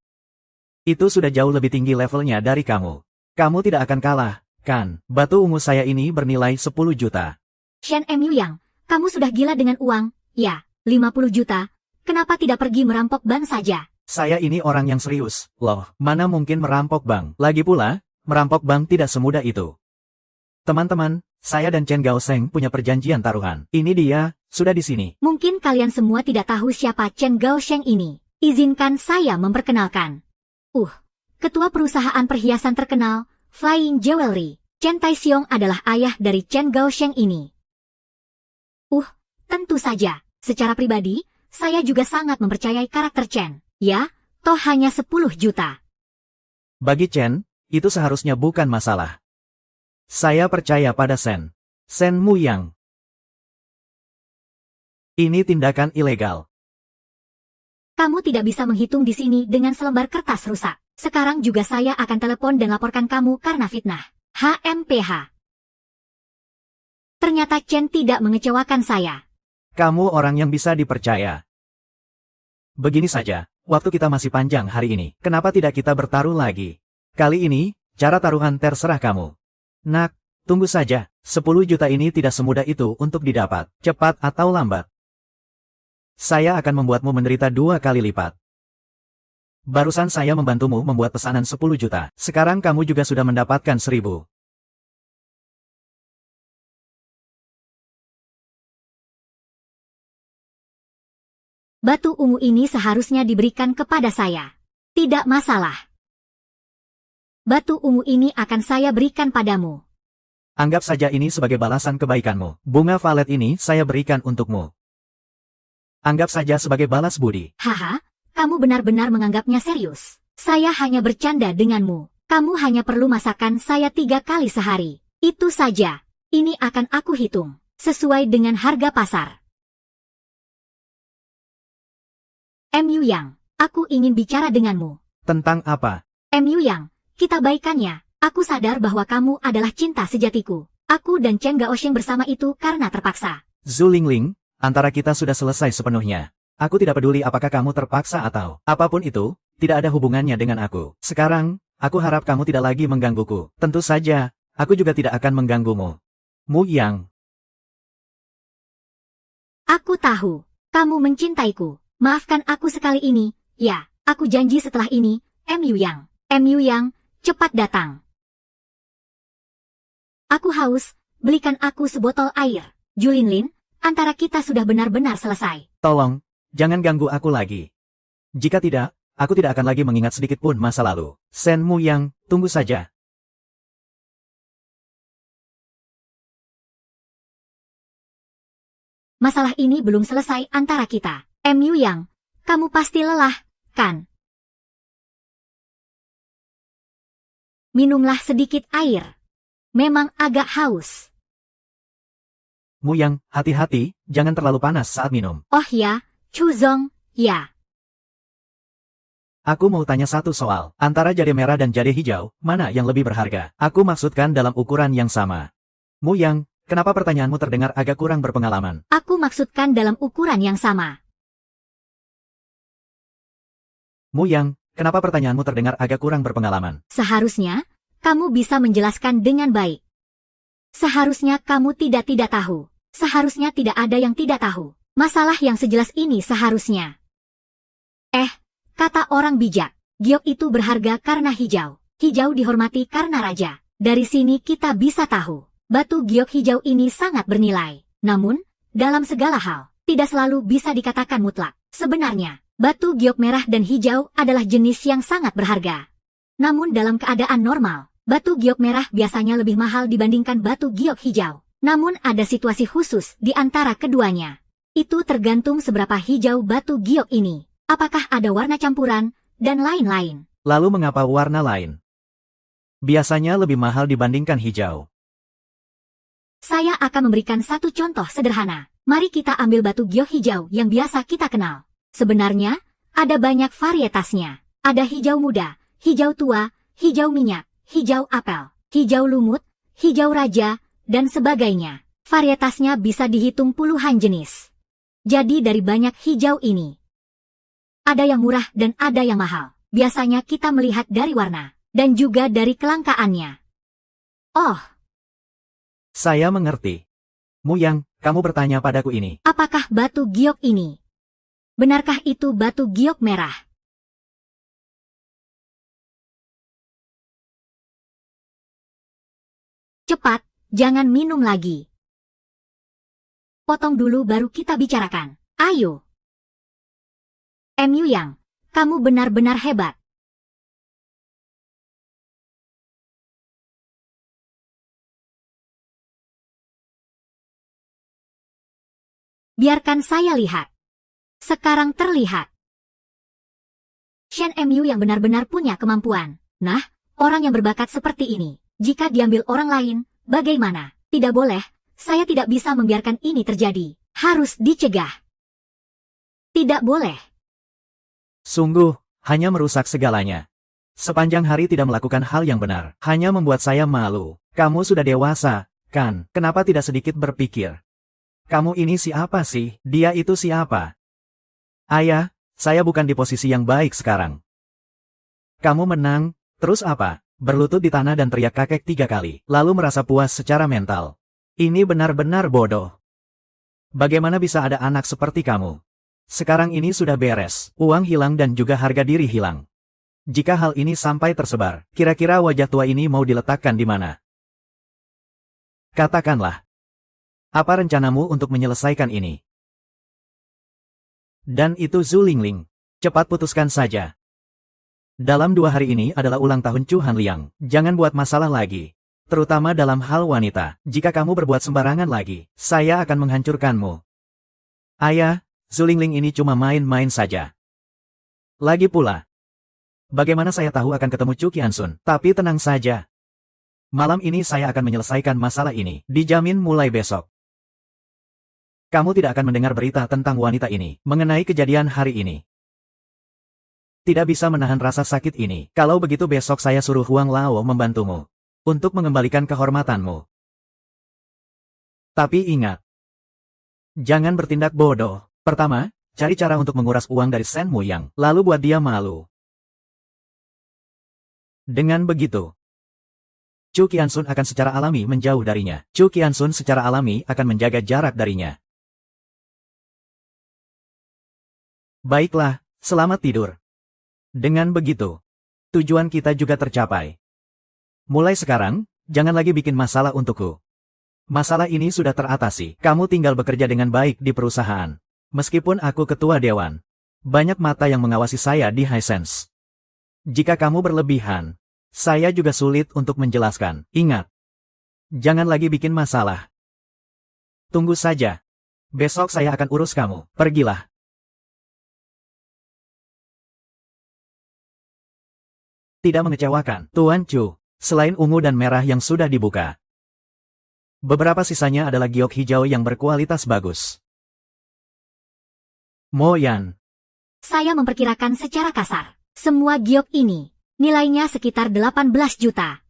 Itu sudah jauh lebih tinggi levelnya dari kamu. Kamu tidak akan kalah, kan? Batu ungu saya ini bernilai 10 juta. Shen Mu Yang, kamu sudah gila dengan uang? Ya, 50 juta. Kenapa tidak pergi merampok bank saja? Saya ini orang yang serius, loh. Mana mungkin merampok bank? Lagi pula, merampok bank tidak semudah itu. Teman-teman, saya dan Chen Gaosheng punya perjanjian taruhan. Ini dia, sudah di sini. Mungkin kalian semua tidak tahu siapa Chen Gaosheng ini. Izinkan saya memperkenalkan. Ketua perusahaan perhiasan terkenal, Flying Jewelry. Chen Taixiong adalah ayah dari Chen Gaosheng ini. Tentu saja. Secara pribadi, saya juga sangat mempercayai karakter Chen. Ya, toh hanya 10 juta. Bagi Chen, itu seharusnya bukan masalah. Saya percaya pada Shen Mu Yang. Ini tindakan ilegal. Kamu tidak bisa menghitung di sini dengan selembar kertas rusak. Sekarang juga saya akan telepon dan laporkan kamu karena fitnah. HMPH. Ternyata Chen tidak mengecewakan saya. Kamu orang yang bisa dipercaya. Begini saja, waktu kita masih panjang hari ini. Kenapa tidak kita bertaruh lagi? Kali ini, cara taruhan terserah kamu. Nak, tunggu saja. 10 juta ini tidak semudah itu untuk didapat, cepat atau lambat. Saya akan membuatmu menderita 2 kali lipat. Barusan saya membantumu membuat pesanan 10 juta. Sekarang kamu juga sudah mendapatkan 1000. Batu ungu ini seharusnya diberikan kepada saya. Tidak masalah. Batu ungu ini akan saya berikan padamu. Anggap saja ini sebagai balasan kebaikanmu. Bunga valet ini saya berikan untukmu. Anggap saja sebagai balas budi. Haha, kamu benar-benar menganggapnya serius. Saya hanya bercanda denganmu. Kamu hanya perlu masakan saya 3 kali sehari. Itu saja. Ini akan aku hitung. Sesuai dengan harga pasar. Mu Yang, aku ingin bicara denganmu. Tentang apa? Mu Yang, kita baikannya. Aku sadar bahwa kamu adalah cinta sejatiku. Aku dan Chen Gaosheng bersama itu karena terpaksa. Zhu Lingling, antara kita sudah selesai sepenuhnya. Aku tidak peduli apakah kamu terpaksa atau apapun itu, tidak ada hubungannya dengan aku. Sekarang, aku harap kamu tidak lagi menggangguku. Tentu saja, aku juga tidak akan mengganggumu. Mu Yang. Aku tahu, kamu mencintaiku. Maafkan aku sekali ini. Ya, aku janji setelah ini, Mu Yang. Mu Yang, cepat datang. Aku haus, belikan aku sebotol air. Julinlin, antara kita sudah benar-benar selesai. Tolong, jangan ganggu aku lagi. Jika tidak, aku tidak akan lagi mengingat sedikit pun masa lalu. Shen Mu Yang, tunggu saja. Masalah ini belum selesai antara kita. Mu Yang, kamu pasti lelah, kan? Minumlah sedikit air. Memang agak haus. Mu Yang, hati-hati, jangan terlalu panas saat minum. Oh ya, Chuzong, ya. Aku mau tanya satu soal. Antara jade merah dan jade hijau, mana yang lebih berharga? Aku maksudkan dalam ukuran yang sama. Mu Yang, kenapa pertanyaanmu terdengar agak kurang berpengalaman? Aku maksudkan dalam ukuran yang sama. Mu Yang, kenapa pertanyaanmu terdengar agak kurang berpengalaman? Seharusnya, kamu bisa menjelaskan dengan baik. Seharusnya kamu tidak tahu. Seharusnya tidak ada yang tidak tahu. Masalah yang sejelas ini seharusnya. Kata orang bijak, giok itu berharga karena hijau. Hijau dihormati karena raja. Dari sini kita bisa tahu, batu giok hijau ini sangat bernilai. Namun, dalam segala hal, tidak selalu bisa dikatakan mutlak. Sebenarnya, batu giok merah dan hijau adalah jenis yang sangat berharga. Namun dalam keadaan normal, batu giok merah biasanya lebih mahal dibandingkan batu giok hijau. Namun ada situasi khusus di antara keduanya. Itu tergantung seberapa hijau batu giok ini. Apakah ada warna campuran, dan lain-lain. Lalu mengapa warna lain? Biasanya lebih mahal dibandingkan hijau. Saya akan memberikan satu contoh sederhana. Mari kita ambil batu giok hijau yang biasa kita kenal. Sebenarnya, ada banyak varietasnya. Ada hijau muda, hijau tua, hijau minyak, hijau apel, hijau lumut, hijau raja, dan sebagainya. Varietasnya bisa dihitung puluhan jenis. Jadi dari banyak hijau ini, ada yang murah dan ada yang mahal. Biasanya kita melihat dari warna, dan juga dari kelangkaannya. Oh, Saya mengerti. Mu Yang, kamu bertanya padaku ini. apakah batu giok ini? Benarkah itu batu giok merah? Cepat, jangan minum lagi. Potong dulu baru kita bicarakan. Ayo. MU Yang, kamu benar-benar hebat. Biarkan saya lihat. Sekarang terlihat. Shen MU yang benar-benar punya kemampuan. Nah, orang yang berbakat seperti ini, jika diambil orang lain, bagaimana? Tidak boleh, saya tidak bisa membiarkan ini terjadi. Harus dicegah. Tidak boleh. Sungguh, hanya merusak segalanya. Sepanjang hari tidak melakukan hal yang benar, hanya membuat saya malu. Kamu sudah dewasa, kan? Kenapa tidak sedikit berpikir? Kamu ini siapa sih? Dia itu siapa? Ayah, saya bukan di posisi yang baik sekarang. Kamu menang, terus apa? Berlutut di tanah dan teriak kakek 3 kali, lalu merasa puas secara mental. Ini benar-benar bodoh. Bagaimana bisa ada anak seperti kamu? Sekarang ini sudah beres, uang hilang dan juga harga diri hilang. Jika hal ini sampai tersebar, kira-kira wajah tua ini mau diletakkan di mana? Katakanlah. Apa rencanamu untuk menyelesaikan ini? Dan itu Zhu Lingling. Cepat putuskan saja. Dalam 2 hari ini adalah ulang tahun Chu Hanliang. Jangan buat masalah lagi. Terutama dalam hal wanita. Jika kamu berbuat sembarangan lagi, saya akan menghancurkanmu. Ayah, Zhu Lingling ini cuma main-main saja. Lagi pula, bagaimana saya tahu akan ketemu Chu Qiansun? Tapi tenang saja. Malam ini saya akan menyelesaikan masalah ini. Dijamin mulai besok. Kamu tidak akan mendengar berita tentang wanita ini, mengenai kejadian hari ini. Tidak bisa menahan rasa sakit ini. Kalau begitu besok saya suruh Huang Lao membantumu. Untuk mengembalikan kehormatanmu. Tapi ingat. Jangan bertindak bodoh. Pertama, cari cara untuk menguras uang dari Shen Muyang, lalu buat dia malu. Dengan begitu, Chu Qiansun akan secara alami menjauh darinya. Chu Qiansun secara alami akan menjaga jarak darinya. Baiklah, selamat tidur. Dengan begitu, tujuan kita juga tercapai. Mulai sekarang, jangan lagi bikin masalah untukku. Masalah ini sudah teratasi. Kamu tinggal bekerja dengan baik di perusahaan. Meskipun aku ketua dewan, banyak mata yang mengawasi saya di Hisense. Jika kamu berlebihan, saya juga sulit untuk menjelaskan. Ingat, jangan lagi bikin masalah. Tunggu saja. Besok saya akan urus kamu. Pergilah. Tidak mengecewakan, Tuan Chu, selain ungu dan merah yang sudah dibuka. Beberapa sisanya adalah giok hijau yang berkualitas bagus. Mo Yan. Saya memperkirakan secara kasar, semua giok ini, nilainya sekitar 18 juta.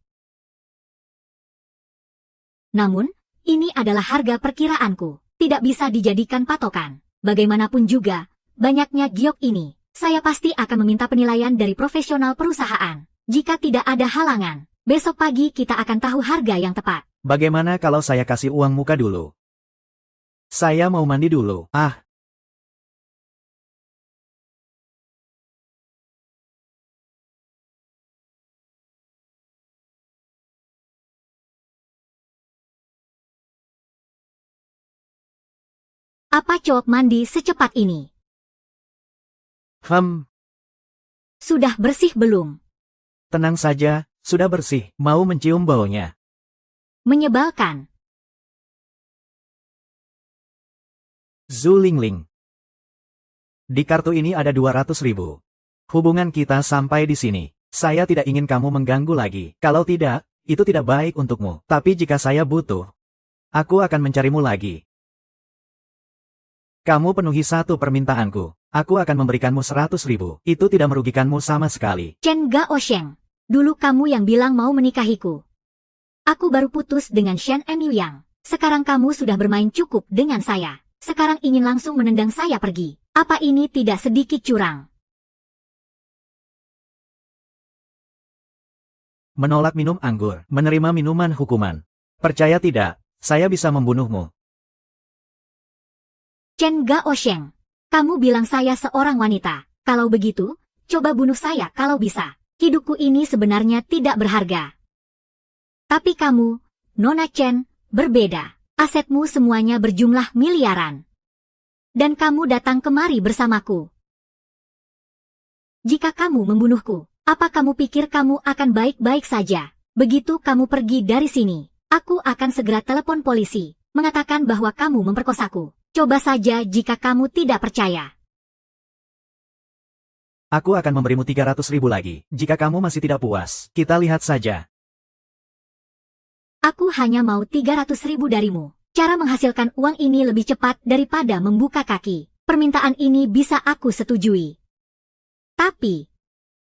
Namun, ini adalah harga perkiraanku, tidak bisa dijadikan patokan. Bagaimanapun juga, banyaknya giok ini, saya pasti akan meminta penilaian dari profesional perusahaan. Jika tidak ada halangan, besok pagi kita akan tahu harga yang tepat. Bagaimana kalau saya kasih uang muka dulu? Saya mau mandi dulu. Apa cowok mandi secepat ini? Sudah bersih belum? Tenang saja, sudah bersih. Mau mencium baunya? Menyebalkan. Zulingling. Di kartu ini ada 200.000. Hubungan kita sampai di sini. Saya tidak ingin kamu mengganggu lagi. Kalau tidak, itu tidak baik untukmu. Tapi jika saya butuh, aku akan mencarimu lagi. Kamu penuhi satu permintaanku. Aku akan memberikanmu 100.000. Itu tidak merugikanmu sama sekali. Chen Gaosheng, dulu kamu yang bilang mau menikahiku. Aku baru putus dengan Shen Emu Yang. Sekarang kamu sudah bermain cukup dengan saya. Sekarang ingin langsung menendang saya pergi. Apa ini tidak sedikit curang? Menolak minum anggur, menerima minuman hukuman. Percaya tidak, saya bisa membunuhmu. Chen Gaosheng, kamu bilang saya seorang wanita. Kalau begitu, coba bunuh saya kalau bisa. Hidupku ini sebenarnya tidak berharga. Tapi kamu, Nona Chen, berbeda. Asetmu semuanya berjumlah miliaran. Dan kamu datang kemari bersamaku. Jika kamu membunuhku, apa kamu pikir kamu akan baik-baik saja? Begitu kamu pergi dari sini, aku akan segera telepon polisi, mengatakan bahwa kamu memperkosaku. Coba saja jika kamu tidak percaya. Aku akan memberimu 300.000 lagi. Jika kamu masih tidak puas, kita lihat saja. Aku hanya mau 300.000 darimu. Cara menghasilkan uang ini lebih cepat daripada membuka kaki. Permintaan ini bisa aku setujui. Tapi,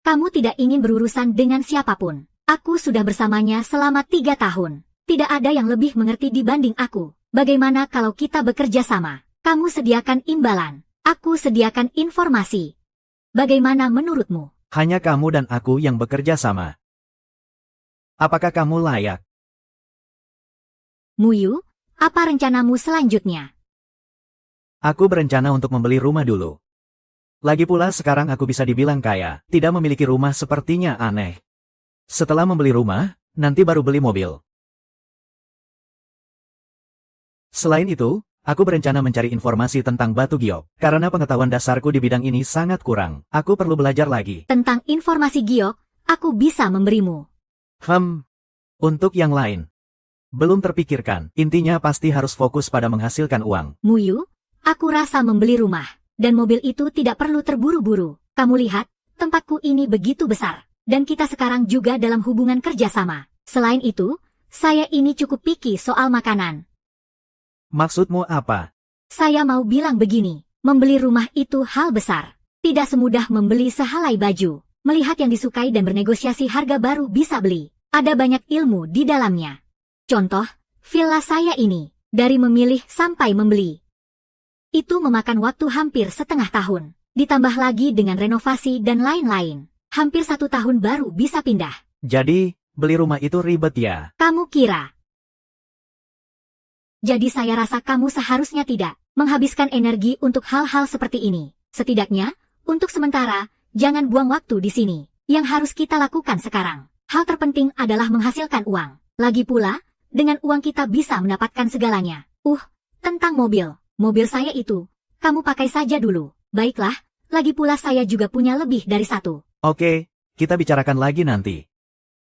kamu tidak ingin berurusan dengan siapapun. Aku sudah bersamanya selama 3 tahun. Tidak ada yang lebih mengerti dibanding aku. Bagaimana kalau kita bekerja sama? Kamu sediakan imbalan. Aku sediakan informasi. Bagaimana menurutmu? Hanya kamu dan aku yang bekerja sama. Apakah kamu layak? Muyu, apa rencanamu selanjutnya? Aku berencana untuk membeli rumah dulu. Lagi pula sekarang aku bisa dibilang kaya. Tidak memiliki rumah sepertinya aneh. Setelah membeli rumah, nanti baru beli mobil. Selain itu, aku berencana mencari informasi tentang batu giok. Karena pengetahuan dasarku di bidang ini sangat kurang. Aku perlu belajar lagi. Tentang informasi giok, aku bisa memberimu. Untuk yang lain. Belum terpikirkan. Intinya pasti harus fokus pada menghasilkan uang. Muyu, aku rasa membeli rumah. Dan mobil itu tidak perlu terburu-buru. Kamu lihat, tempatku ini begitu besar. Dan kita sekarang juga dalam hubungan kerjasama. Selain itu, saya ini cukup picky soal makanan. Maksudmu apa? Saya mau bilang begini, membeli rumah itu hal besar. Tidak semudah membeli sehelai baju. Melihat yang disukai dan bernegosiasi harga baru bisa beli. Ada banyak ilmu di dalamnya. Contoh, villa saya ini, dari memilih sampai membeli. Itu memakan waktu hampir setengah tahun. Ditambah lagi dengan renovasi dan lain-lain. Hampir 1 tahun baru bisa pindah. Jadi, beli rumah itu ribet ya? Kamu kira? Jadi saya rasa kamu seharusnya tidak menghabiskan energi untuk hal-hal seperti ini. Setidaknya, untuk sementara, jangan buang waktu di sini. Yang harus kita lakukan sekarang, hal terpenting adalah menghasilkan uang. Lagi pula, dengan uang kita bisa mendapatkan segalanya. Tentang mobil. Mobil saya itu, kamu pakai saja dulu. Baiklah, lagi pula saya juga punya lebih dari 1. Oke, kita bicarakan lagi nanti.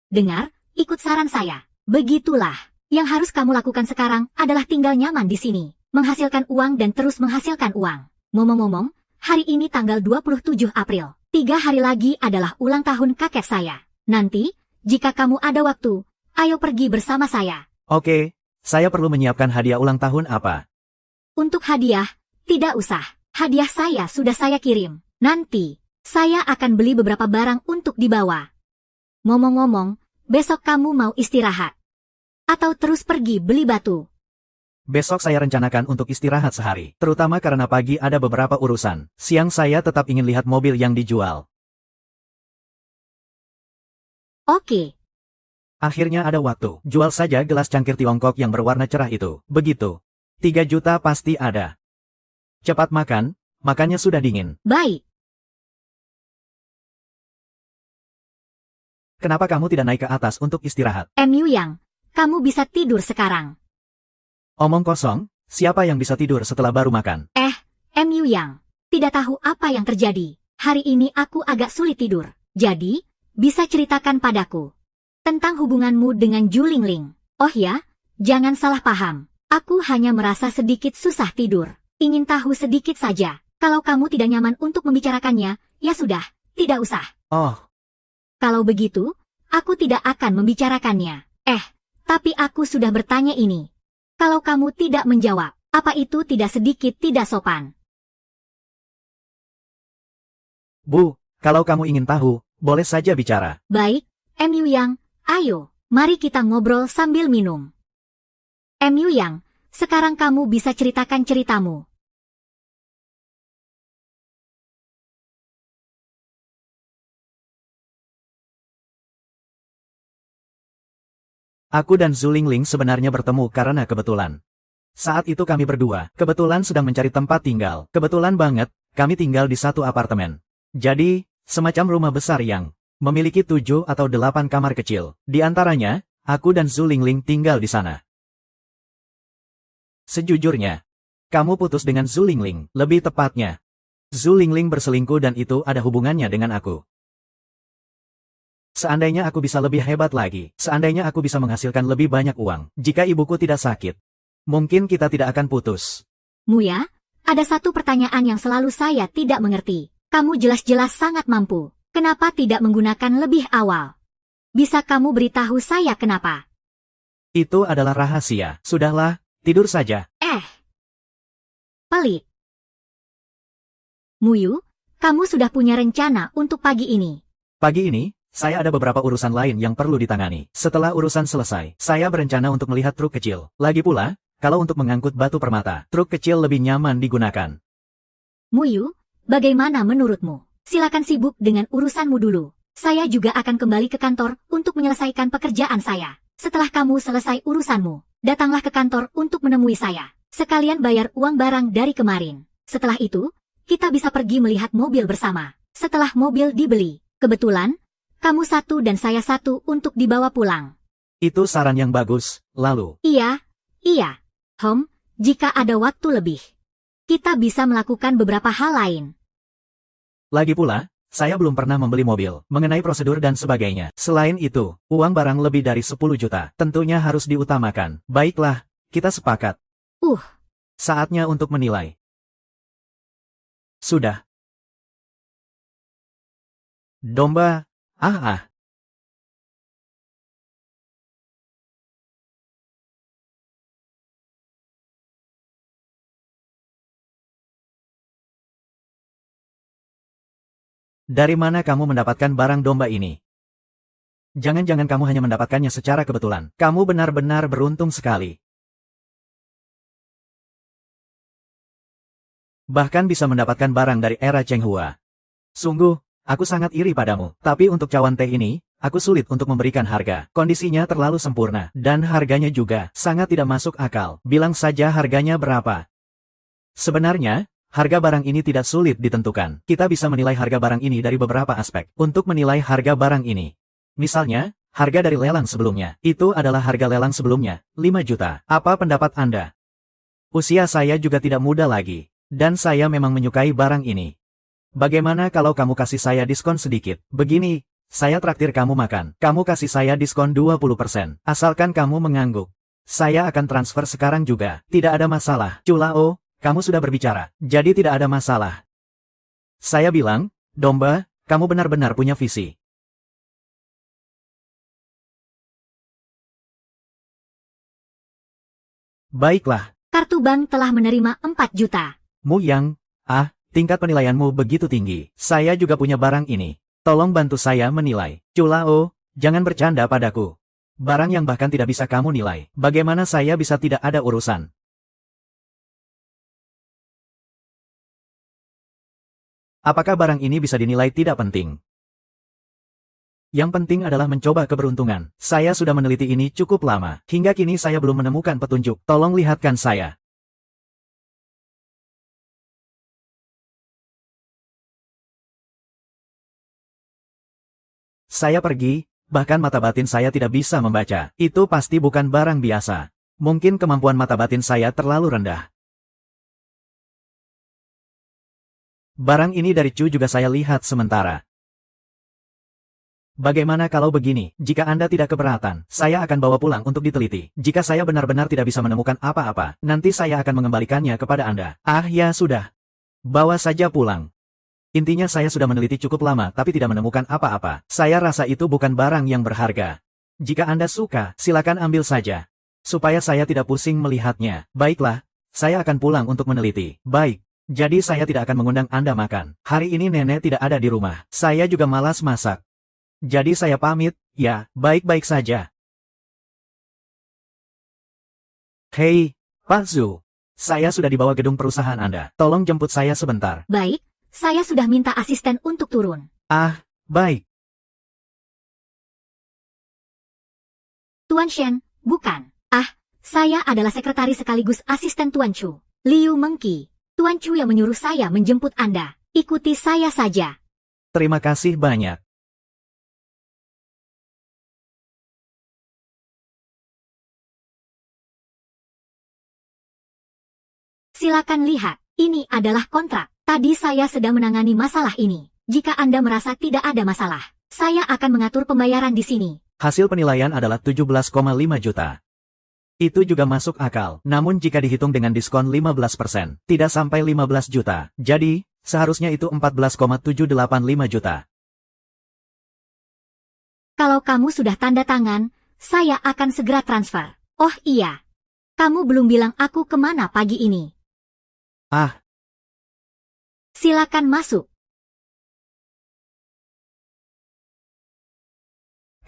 Dengar, ikut saran saya. Begitulah. Yang harus kamu lakukan sekarang adalah tinggal nyaman di sini, menghasilkan uang dan terus menghasilkan uang. Ngomong-ngomong, hari ini tanggal 27 April. 3 hari lagi adalah ulang tahun kakek saya. Nanti, jika kamu ada waktu, ayo pergi bersama saya. Oke, saya perlu menyiapkan hadiah ulang tahun apa? Untuk hadiah, tidak usah. Hadiah saya sudah saya kirim. Nanti, saya akan beli beberapa barang untuk dibawa. Ngomong-ngomong, besok kamu mau istirahat? Atau terus pergi beli batu? Besok saya rencanakan untuk istirahat sehari, terutama karena pagi ada beberapa urusan. Siang saya tetap ingin lihat mobil yang dijual. Oke, Akhirnya ada waktu. Jual saja gelas cangkir Tiongkok yang berwarna cerah itu. Begitu. 3 juta pasti ada. Cepat makan, makannya sudah dingin. baik. Kenapa kamu tidak naik ke atas untuk istirahat? MU Yang, kamu bisa tidur sekarang. Omong kosong, siapa yang bisa tidur setelah baru makan? MU Yang, tidak tahu apa yang terjadi. Hari ini aku agak sulit tidur. Jadi, bisa ceritakan padaku tentang hubunganmu dengan Ju Lingling. Oh ya, jangan salah paham. Aku hanya merasa sedikit susah tidur. Ingin tahu sedikit saja. Kalau kamu tidak nyaman untuk membicarakannya, ya sudah, tidak usah. Oh, Kalau begitu, aku tidak akan membicarakannya. Tapi aku sudah bertanya ini. Kalau kamu tidak menjawab, apa itu tidak sedikit tidak sopan? Bu, kalau kamu ingin tahu, boleh saja bicara. Baik, MU Yang, ayo, mari kita ngobrol sambil minum. MU Yang, sekarang kamu bisa ceritakan ceritamu. Aku dan Zhu Lingling sebenarnya bertemu karena kebetulan. Saat itu kami berdua, kebetulan sedang mencari tempat tinggal. Kebetulan banget, kami tinggal di satu apartemen. Jadi, semacam rumah besar yang memiliki 7 atau 8 kamar kecil. Di antaranya, aku dan Zhu Lingling tinggal di sana. Sejujurnya, kamu putus dengan Zhu Lingling, lebih tepatnya. Zhu Lingling berselingkuh dan itu ada hubungannya dengan aku. Seandainya aku bisa lebih hebat lagi, seandainya aku bisa menghasilkan lebih banyak uang, jika ibuku tidak sakit, mungkin kita tidak akan putus. Muya, ada satu pertanyaan yang selalu saya tidak mengerti. Kamu jelas-jelas sangat mampu. Kenapa tidak menggunakan lebih awal? Bisa kamu beritahu saya kenapa? Itu adalah rahasia. Sudahlah, tidur saja. Pelit. Muyu, kamu sudah punya rencana untuk pagi ini. Pagi ini, saya ada beberapa urusan lain yang perlu ditangani. Setelah urusan selesai, saya berencana untuk melihat truk kecil. Lagi pula, kalau untuk mengangkut batu permata, truk kecil lebih nyaman digunakan. Muyu, bagaimana menurutmu? Silakan sibuk dengan urusanmu dulu. Saya juga akan kembali ke kantor untuk menyelesaikan pekerjaan saya. Setelah kamu selesai urusanmu, datanglah ke kantor untuk menemui saya. Sekalian bayar uang barang dari kemarin. Setelah itu, kita bisa pergi melihat mobil bersama. Setelah mobil dibeli, kebetulan, kamu satu dan saya satu untuk dibawa pulang. Itu saran yang bagus, lalu. Iya. Jika ada waktu lebih, kita bisa melakukan beberapa hal lain. Lagi pula, saya belum pernah membeli mobil, mengenai prosedur dan sebagainya. Selain itu, uang barang lebih dari 10 juta, tentunya harus diutamakan. Baiklah, kita sepakat. Saatnya untuk menilai. Sudah. Domba, Dari mana kamu mendapatkan barang domba ini? Jangan-jangan kamu hanya mendapatkannya secara kebetulan. Kamu benar-benar beruntung sekali. Bahkan bisa mendapatkan barang dari era Cheng Hua. Sungguh, aku sangat iri padamu. Tapi untuk cawan teh ini, aku sulit untuk memberikan harga. Kondisinya terlalu sempurna, dan harganya juga sangat tidak masuk akal. Bilang saja harganya berapa. Sebenarnya, harga barang ini tidak sulit ditentukan. Kita bisa menilai harga barang ini dari beberapa aspek. Untuk menilai harga barang ini, misalnya, harga dari lelang sebelumnya. Itu adalah harga lelang sebelumnya, 5 juta. Apa pendapat Anda? Usia saya juga tidak muda lagi. Dan saya memang menyukai barang ini. Bagaimana kalau kamu kasih saya diskon sedikit? Begini, saya traktir kamu makan. Kamu kasih saya diskon 20%. Asalkan kamu mengangguk. Saya akan transfer sekarang juga. Tidak ada masalah. Culao, kamu sudah berbicara. Jadi tidak ada masalah. Saya bilang, domba, kamu benar-benar punya visi. Baiklah. Kartu bank telah menerima 4 juta. Mu Yang, tingkat penilaianmu begitu tinggi. Saya juga punya barang ini. Tolong bantu saya menilai. Culao, jangan bercanda padaku. Barang yang bahkan tidak bisa kamu nilai. Bagaimana saya bisa tidak ada urusan? Apakah barang ini bisa dinilai tidak penting? Yang penting adalah mencoba keberuntungan. Saya sudah meneliti ini cukup lama. Hingga kini saya belum menemukan petunjuk. Tolong lihatkan saya. Saya pergi, bahkan mata batin saya tidak bisa membaca. Itu pasti bukan barang biasa. Mungkin kemampuan mata batin saya terlalu rendah. Barang ini dari Chu juga saya lihat sementara. Bagaimana kalau begini, jika Anda tidak keberatan, saya akan bawa pulang untuk diteliti. Jika saya benar-benar tidak bisa menemukan apa-apa, nanti saya akan mengembalikannya kepada Anda. Ah ya sudah. Bawa saja pulang. Intinya saya sudah meneliti cukup lama tapi tidak menemukan apa-apa. Saya rasa itu bukan barang yang berharga. Jika Anda suka, silakan ambil saja. Supaya saya tidak pusing melihatnya. Baiklah, saya akan pulang untuk meneliti. Baik, jadi saya tidak akan mengundang Anda makan. Hari ini nenek tidak ada di rumah. Saya juga malas masak. Jadi saya pamit, ya, baik-baik saja. Hei, Pak Zhu. Saya sudah dibawa gedung perusahaan Anda. Tolong jemput saya sebentar. Baik, saya sudah minta asisten untuk turun. Ah, baik. Tuan Shen, bukan. Ah, saya adalah sekretaris sekaligus asisten Tuan Chu. Liu Mengqi. Tuan Chu yang menyuruh saya menjemput Anda. Ikuti saya saja. Terima kasih banyak. Silakan lihat, ini adalah kontrak. Tadi saya sedang menangani masalah ini. Jika Anda merasa tidak ada masalah, saya akan mengatur pembayaran di sini. Hasil penilaian adalah 17,5 juta. Itu juga masuk akal. Namun jika dihitung dengan diskon 15%, tidak sampai 15 juta. Jadi, seharusnya itu 14,785 juta. Kalau kamu sudah tanda tangan, saya akan segera transfer. Oh iya. Kamu belum bilang aku kemana pagi ini. Ah, Silakan masuk.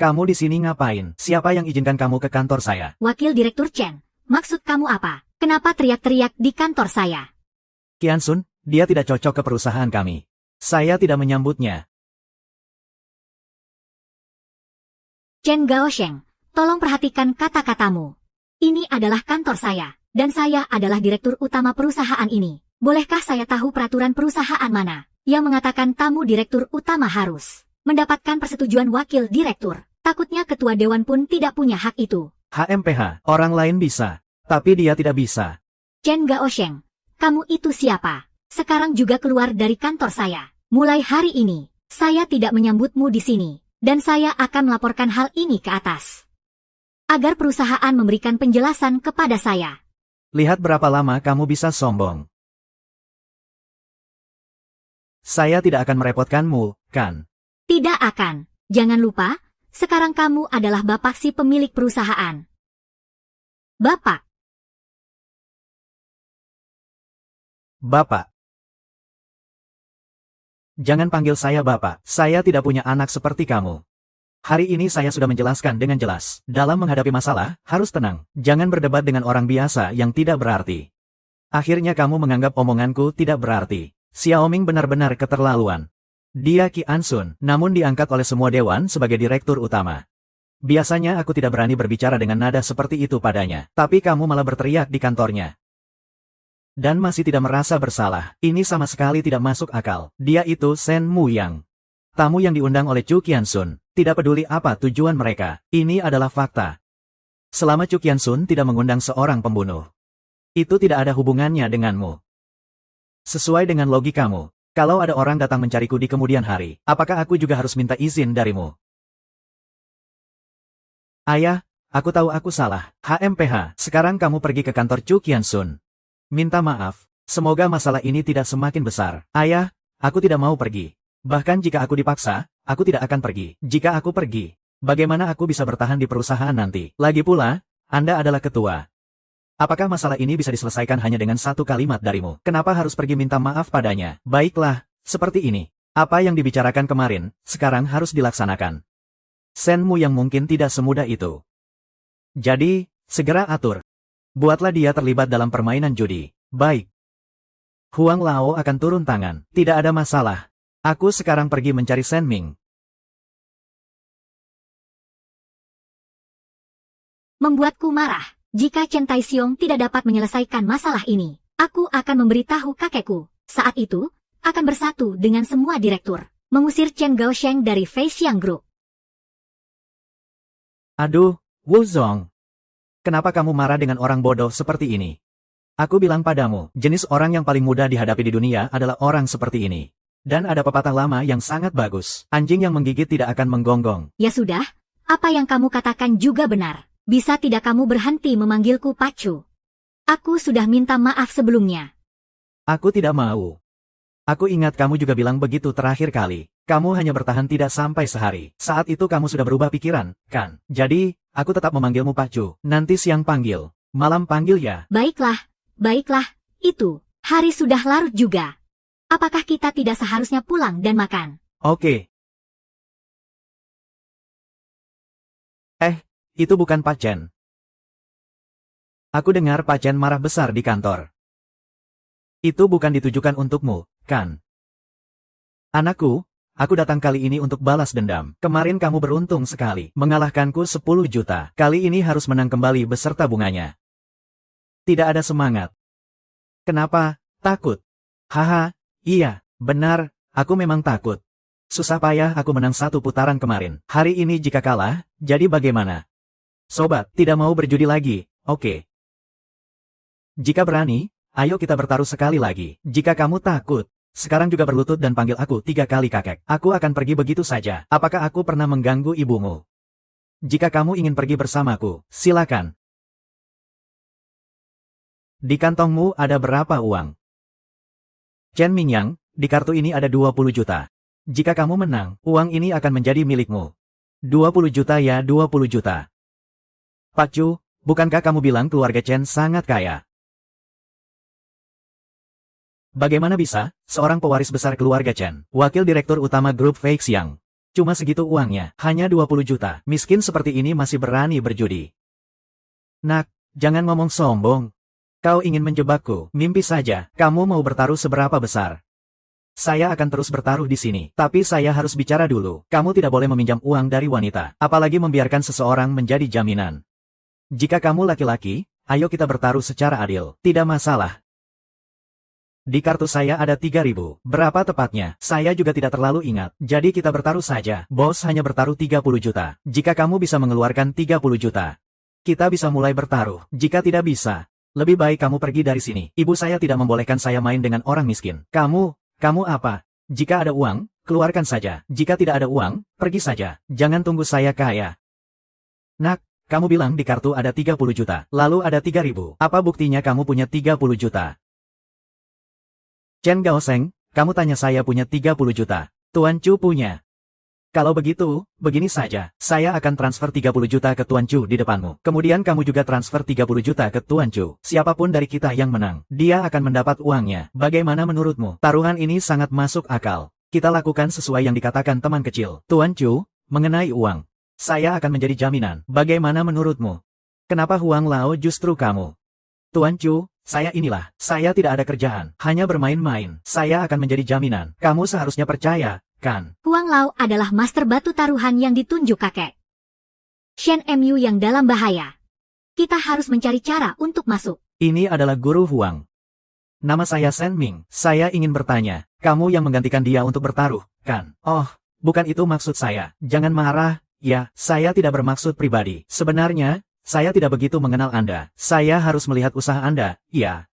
kamu di sini ngapain? Siapa yang izinkan kamu ke kantor saya? Wakil Direktur Chen, maksud kamu apa? Kenapa teriak-teriak di kantor saya? Qian Sun, dia tidak cocok ke perusahaan kami. Saya tidak menyambutnya. Chen Gaosheng, tolong perhatikan kata-katamu. Ini adalah kantor saya, dan saya adalah direktur utama perusahaan ini. Bolehkah saya tahu peraturan perusahaan mana yang mengatakan tamu direktur utama harus mendapatkan persetujuan wakil direktur? Takutnya ketua dewan pun tidak punya hak itu. HMPH, orang lain bisa, tapi dia tidak bisa. Chen Gaosheng, kamu itu siapa? Sekarang juga keluar dari kantor saya. Mulai hari ini, saya tidak menyambutmu di sini, dan saya akan melaporkan hal ini ke atas. Agar perusahaan memberikan penjelasan kepada saya. Lihat berapa lama kamu bisa sombong. Saya tidak akan merepotkanmu, kan? Tidak akan. Jangan lupa, sekarang kamu adalah bapak si pemilik perusahaan. Bapak. Bapak. Jangan panggil saya Bapak. Saya tidak punya anak seperti kamu. Hari ini saya sudah menjelaskan dengan jelas. Dalam menghadapi masalah, harus tenang. Jangan berdebat dengan orang biasa yang tidak berarti. Akhirnya kamu menganggap omonganku tidak berarti. Xiaoming benar-benar keterlaluan. Dia Qian Sun, namun diangkat oleh semua dewan sebagai direktur utama. Biasanya aku tidak berani berbicara dengan nada seperti itu padanya, tapi kamu malah berteriak di kantornya. Dan masih tidak merasa bersalah. Ini sama sekali tidak masuk akal. Dia itu Shen Muyang. Tamu yang diundang oleh Chu Qian Sun. Tidak peduli apa tujuan mereka. Ini adalah fakta. Selama Chu Qian Sun tidak mengundang seorang pembunuh, itu tidak ada hubungannya denganmu. Sesuai dengan logikamu, kalau ada orang datang mencariku di kemudian hari, apakah aku juga harus minta izin darimu? Ayah, aku tahu aku salah. HMPH, sekarang kamu pergi ke kantor Chu Qian Sun. Minta maaf, semoga masalah ini tidak semakin besar. Ayah, aku tidak mau pergi. Bahkan jika aku dipaksa, aku tidak akan pergi. Jika aku pergi, bagaimana aku bisa bertahan di perusahaan nanti? Lagi pula, Anda adalah ketua. Apakah masalah ini bisa diselesaikan hanya dengan satu kalimat darimu? Kenapa harus pergi minta maaf padanya? Baiklah, seperti ini. Apa yang dibicarakan kemarin, sekarang harus dilaksanakan. Shenmu yang mungkin tidak semudah itu. Jadi, segera atur. Buatlah dia terlibat dalam permainan judi. Baik. Huang Lao akan turun tangan. Tidak ada masalah. Aku sekarang pergi mencari Shen Ming. Membuatku marah. Jika Chen Taixiong tidak dapat menyelesaikan masalah ini, aku akan memberitahu kakekku. Saat itu, akan bersatu dengan semua direktur, mengusir Chen Gaosheng dari Fei Xiang Group. Aduh, Wu Zong. Kenapa kamu marah dengan orang bodoh seperti ini? Aku bilang padamu, jenis orang yang paling mudah dihadapi di dunia adalah orang seperti ini. Dan ada pepatah lama yang sangat bagus. Anjing yang menggigit tidak akan menggonggong. Ya sudah, apa yang kamu katakan juga benar. Bisa tidak kamu berhenti memanggilku Pacu? Aku sudah minta maaf sebelumnya. Aku tidak mau. Aku ingat kamu juga bilang begitu terakhir kali. Kamu hanya bertahan tidak sampai sehari. Saat itu kamu sudah berubah pikiran, kan? Jadi, aku tetap memanggilmu Pacu. Nanti siang panggil. Malam panggil ya. Baiklah, baiklah. Itu, hari sudah larut juga. Apakah kita tidak seharusnya pulang dan makan? Oke. Itu bukan Pak Chen. Aku dengar Pak Chen marah besar di kantor. Itu bukan ditujukan untukmu, kan? Anakku, aku datang kali ini untuk balas dendam. Kemarin kamu beruntung sekali, mengalahkanku 10 juta. Kali ini harus menang kembali beserta bunganya. Tidak ada semangat. Kenapa? Takut. Haha, iya, benar, aku memang takut. Susah payah aku menang 1 putaran kemarin. Hari ini jika kalah, jadi bagaimana? Sobat, tidak mau berjudi lagi, oke. Jika berani, ayo kita bertaruh sekali lagi. Jika kamu takut, sekarang juga berlutut dan panggil aku 3 kali kakek. Aku akan pergi begitu saja. Apakah aku pernah mengganggu ibumu? Jika kamu ingin pergi bersamaku, silakan. Di kantongmu ada berapa uang? Chen Mingyang, di kartu ini ada 20 juta. Jika kamu menang, uang ini akan menjadi milikmu. 20 juta ya 20 juta. Pak Chu, bukankah kamu bilang keluarga Chen sangat kaya? Bagaimana bisa, seorang pewaris besar keluarga Chen, wakil direktur utama grup Fei Xiang. Cuma segitu uangnya, hanya 20 juta. Miskin seperti ini masih berani berjudi. Nak, jangan ngomong sombong. Kau ingin menjebakku, mimpi saja. Kamu mau bertaruh seberapa besar? Saya akan terus bertaruh di sini, tapi saya harus bicara dulu. Kamu tidak boleh meminjam uang dari wanita, apalagi membiarkan seseorang menjadi jaminan. Jika kamu laki-laki, ayo kita bertaruh secara adil. Tidak masalah. Di kartu saya ada 3.000. Berapa tepatnya? Saya juga tidak terlalu ingat. Jadi kita bertaruh saja. Bos hanya bertaruh 30 juta. Jika kamu bisa mengeluarkan 30 juta, kita bisa mulai bertaruh. Jika tidak bisa, lebih baik kamu pergi dari sini. Ibu saya tidak membolehkan saya main dengan orang miskin. Kamu apa? Jika ada uang, keluarkan saja. Jika tidak ada uang, pergi saja. Jangan tunggu saya kaya. Nak, kamu bilang di kartu ada 30 juta, lalu ada 3.000. Apa buktinya kamu punya 30 juta? Chen Gaosheng, kamu tanya saya punya 30 juta. Tuan Chu punya. Kalau begitu, begini saja. Saya akan transfer 30 juta ke Tuan Chu di depanmu. Kemudian kamu juga transfer 30 juta ke Tuan Chu. Siapapun dari kita yang menang, dia akan mendapat uangnya. Bagaimana menurutmu? Taruhan ini sangat masuk akal. Kita lakukan sesuai yang dikatakan teman kecil. Tuan Chu, mengenai uang, saya akan menjadi jaminan. Bagaimana menurutmu? Kenapa Huang Lao justru kamu? Tuan Chu, saya inilah. Saya tidak ada kerjaan. Hanya bermain-main. Saya akan menjadi jaminan. Kamu seharusnya percaya, kan? Huang Lao adalah master batu taruhan yang ditunjuk kakek. Shen Mu yang dalam bahaya. Kita harus mencari cara untuk masuk. Ini adalah Guru Huang. Nama saya Shen Ming. Saya ingin bertanya, kamu yang menggantikan dia untuk bertaruh, kan? Oh, bukan itu maksud saya. Jangan marah. Ya, saya tidak bermaksud pribadi. Sebenarnya, saya tidak begitu mengenal Anda. Saya harus melihat usaha Anda, ya.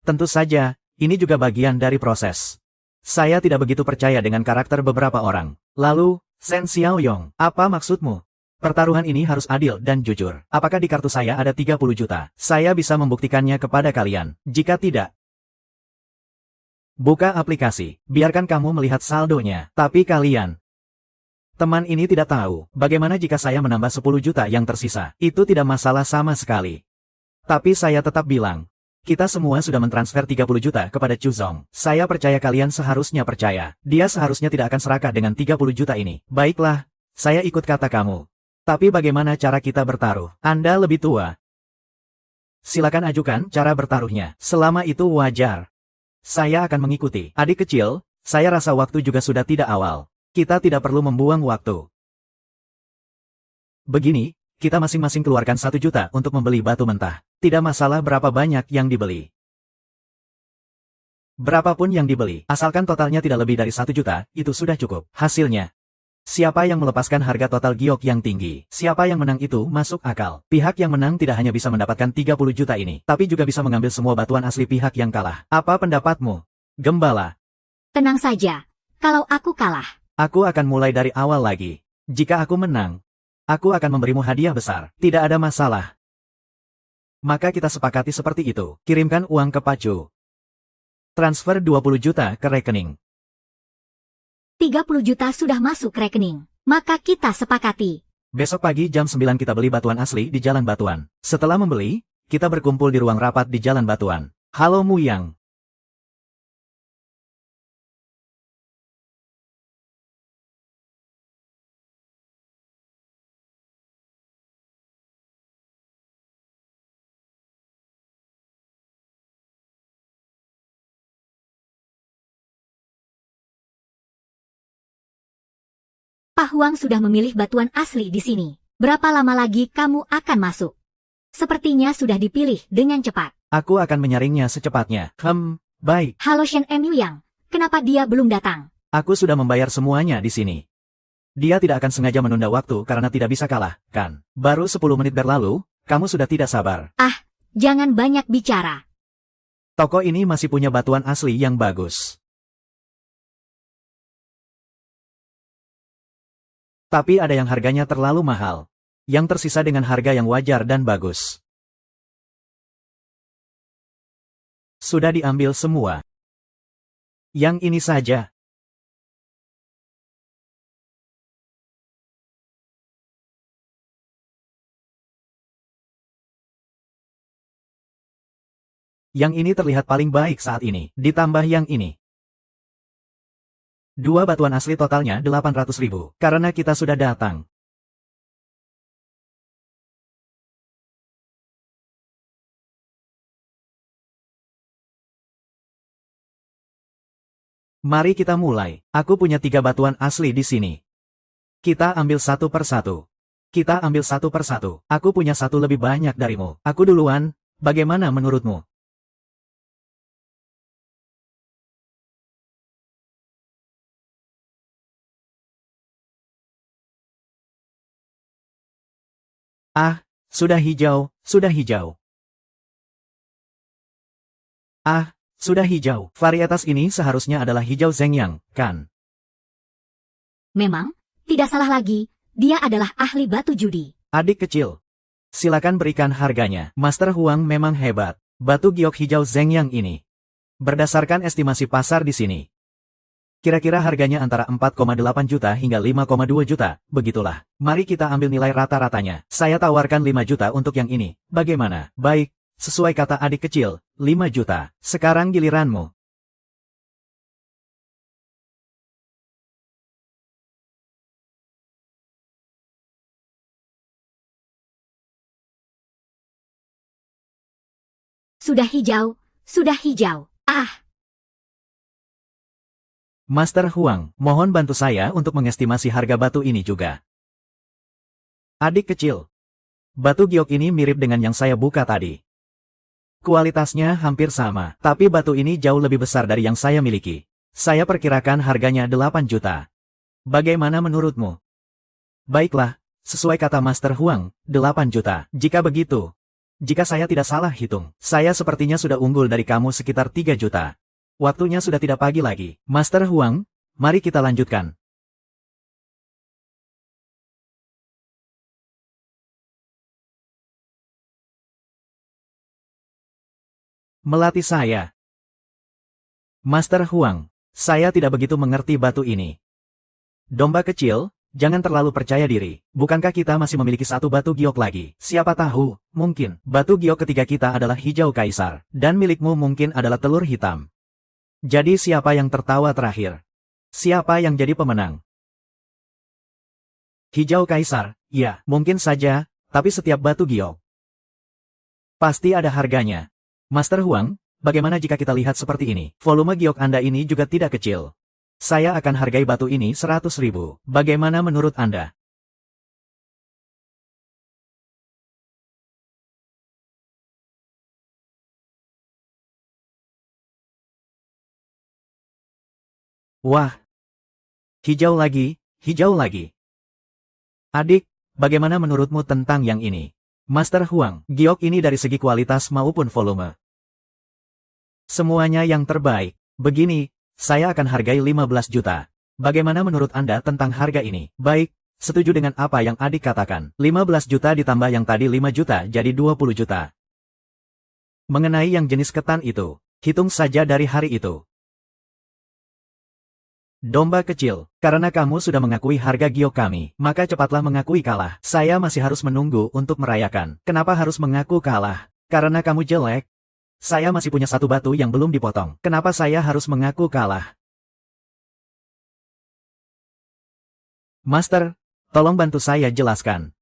Tentu saja, ini juga bagian dari proses. Saya tidak begitu percaya dengan karakter beberapa orang. Lalu, Shen Xiaoyong, apa maksudmu? Pertaruhan ini harus adil dan jujur. Apakah di kartu saya ada 30 juta? Saya bisa membuktikannya kepada kalian. Jika tidak, buka aplikasi. Biarkan kamu melihat saldonya. Tapi kalian, teman ini tidak tahu, bagaimana jika saya menambah 10 juta yang tersisa. Itu tidak masalah sama sekali. Tapi saya tetap bilang, kita semua sudah mentransfer 30 juta kepada Chu Zong. Saya percaya kalian seharusnya percaya. Dia seharusnya tidak akan serakah dengan 30 juta ini. Baiklah, saya ikut kata kamu. Tapi bagaimana cara kita bertaruh? Anda lebih tua. Silakan ajukan cara bertaruhnya. Selama itu wajar. Saya akan mengikuti. Adik kecil, saya rasa waktu juga sudah tidak awal. Kita tidak perlu membuang waktu. Begini, kita masing-masing keluarkan 1 juta untuk membeli batu mentah. Tidak masalah berapa banyak yang dibeli. Berapapun yang dibeli, asalkan totalnya tidak lebih dari 1 juta, itu sudah cukup. Hasilnya, siapa yang melepaskan harga total giok yang tinggi? Siapa yang menang itu masuk akal. Pihak yang menang tidak hanya bisa mendapatkan 30 juta ini, tapi juga bisa mengambil semua batuan asli pihak yang kalah. Apa pendapatmu, Gembala? Tenang saja, kalau aku kalah. Aku akan mulai dari awal lagi. Jika aku menang, aku akan memberimu hadiah besar. Tidak ada masalah. Maka kita sepakati seperti itu. Kirimkan uang ke Pacu. Transfer 20 juta ke rekening. 30 juta sudah masuk rekening. Maka kita sepakati. Besok pagi jam 9 kita beli batuan asli di Jalan Batuan. Setelah membeli, kita berkumpul di ruang rapat di Jalan Batuan. Halo Muyang. Pak Huang sudah memilih batuan asli di sini. Berapa lama lagi kamu akan masuk? Sepertinya sudah dipilih dengan cepat. Aku akan menyaringnya secepatnya. Baik. Halo Shen Emu Yang, kenapa dia belum datang? Aku sudah membayar semuanya di sini. Dia tidak akan sengaja menunda waktu karena tidak bisa kalah, kan? Baru 10 menit berlalu, kamu sudah tidak sabar. Jangan banyak bicara. Toko ini masih punya batuan asli yang bagus. Tapi ada yang harganya terlalu mahal. Yang tersisa dengan harga yang wajar dan bagus. Sudah diambil semua. Yang ini saja. Yang ini terlihat paling baik saat ini. Ditambah yang ini. 2 batuan asli totalnya 800.000. Karena kita sudah datang. Mari kita mulai. Aku punya 3 batuan asli di sini. Kita ambil satu per satu. Kita ambil satu per satu. Aku punya satu lebih banyak darimu. Aku duluan. Bagaimana menurutmu? Sudah hijau, sudah hijau. Sudah hijau. Varietas ini seharusnya adalah hijau Zhengyang, kan? Memang, tidak salah lagi, dia adalah ahli batu judi. Adik kecil. Silakan berikan harganya. Master Huang memang hebat. Batu giok hijau Zhengyang ini. Berdasarkan estimasi pasar di sini. Kira-kira harganya antara 4,8 juta hingga 5,2 juta, begitulah. Mari kita ambil nilai rata-ratanya. Saya tawarkan 5 juta untuk yang ini. Bagaimana? Baik, sesuai kata adik kecil, 5 juta. Sekarang giliranmu. Sudah hijau, sudah hijau. Master Huang, mohon bantu saya untuk mengestimasi harga batu ini juga. Adik kecil. Batu giok ini mirip dengan yang saya buka tadi. Kualitasnya hampir sama, tapi batu ini jauh lebih besar dari yang saya miliki. Saya perkirakan harganya 8 juta. Bagaimana menurutmu? Baiklah, sesuai kata Master Huang, 8 juta. Jika begitu, jika saya tidak salah hitung, saya sepertinya sudah unggul dari kamu sekitar 3 juta. Waktunya sudah tidak pagi lagi. Master Huang, mari kita lanjutkan. Melatih saya. Master Huang, saya tidak begitu mengerti batu ini. Domba kecil, jangan terlalu percaya diri. Bukankah kita masih memiliki satu batu giok lagi? Siapa tahu, mungkin batu giok ketiga kita adalah hijau kaisar, dan milikmu mungkin adalah telur hitam. Jadi siapa yang tertawa terakhir? Siapa yang jadi pemenang? Hijau kaisar, ya, mungkin saja, tapi setiap batu giok Pasti ada harganya. Master Huang, bagaimana jika kita lihat seperti ini? Volume giok Anda ini juga tidak kecil. Saya akan hargai batu ini 100.000. Bagaimana menurut Anda? Wah, hijau lagi, hijau lagi. Adik, bagaimana menurutmu tentang yang ini? Master Huang, giok ini dari segi kualitas maupun volume. Semuanya yang terbaik. Begini, saya akan hargai 15 juta. Bagaimana menurut Anda tentang harga ini? Baik, setuju dengan apa yang adik katakan. 15 juta ditambah yang tadi 5 juta jadi 20 juta. Mengenai yang jenis ketan itu, hitung saja dari hari itu. Domba kecil, karena kamu sudah mengakui harga giok kami, maka cepatlah mengakui kalah. Saya masih harus menunggu untuk merayakan. Kenapa harus mengaku kalah? Karena kamu jelek. Saya masih punya satu batu yang belum dipotong. Kenapa saya harus mengaku kalah? Master, tolong bantu saya jelaskan.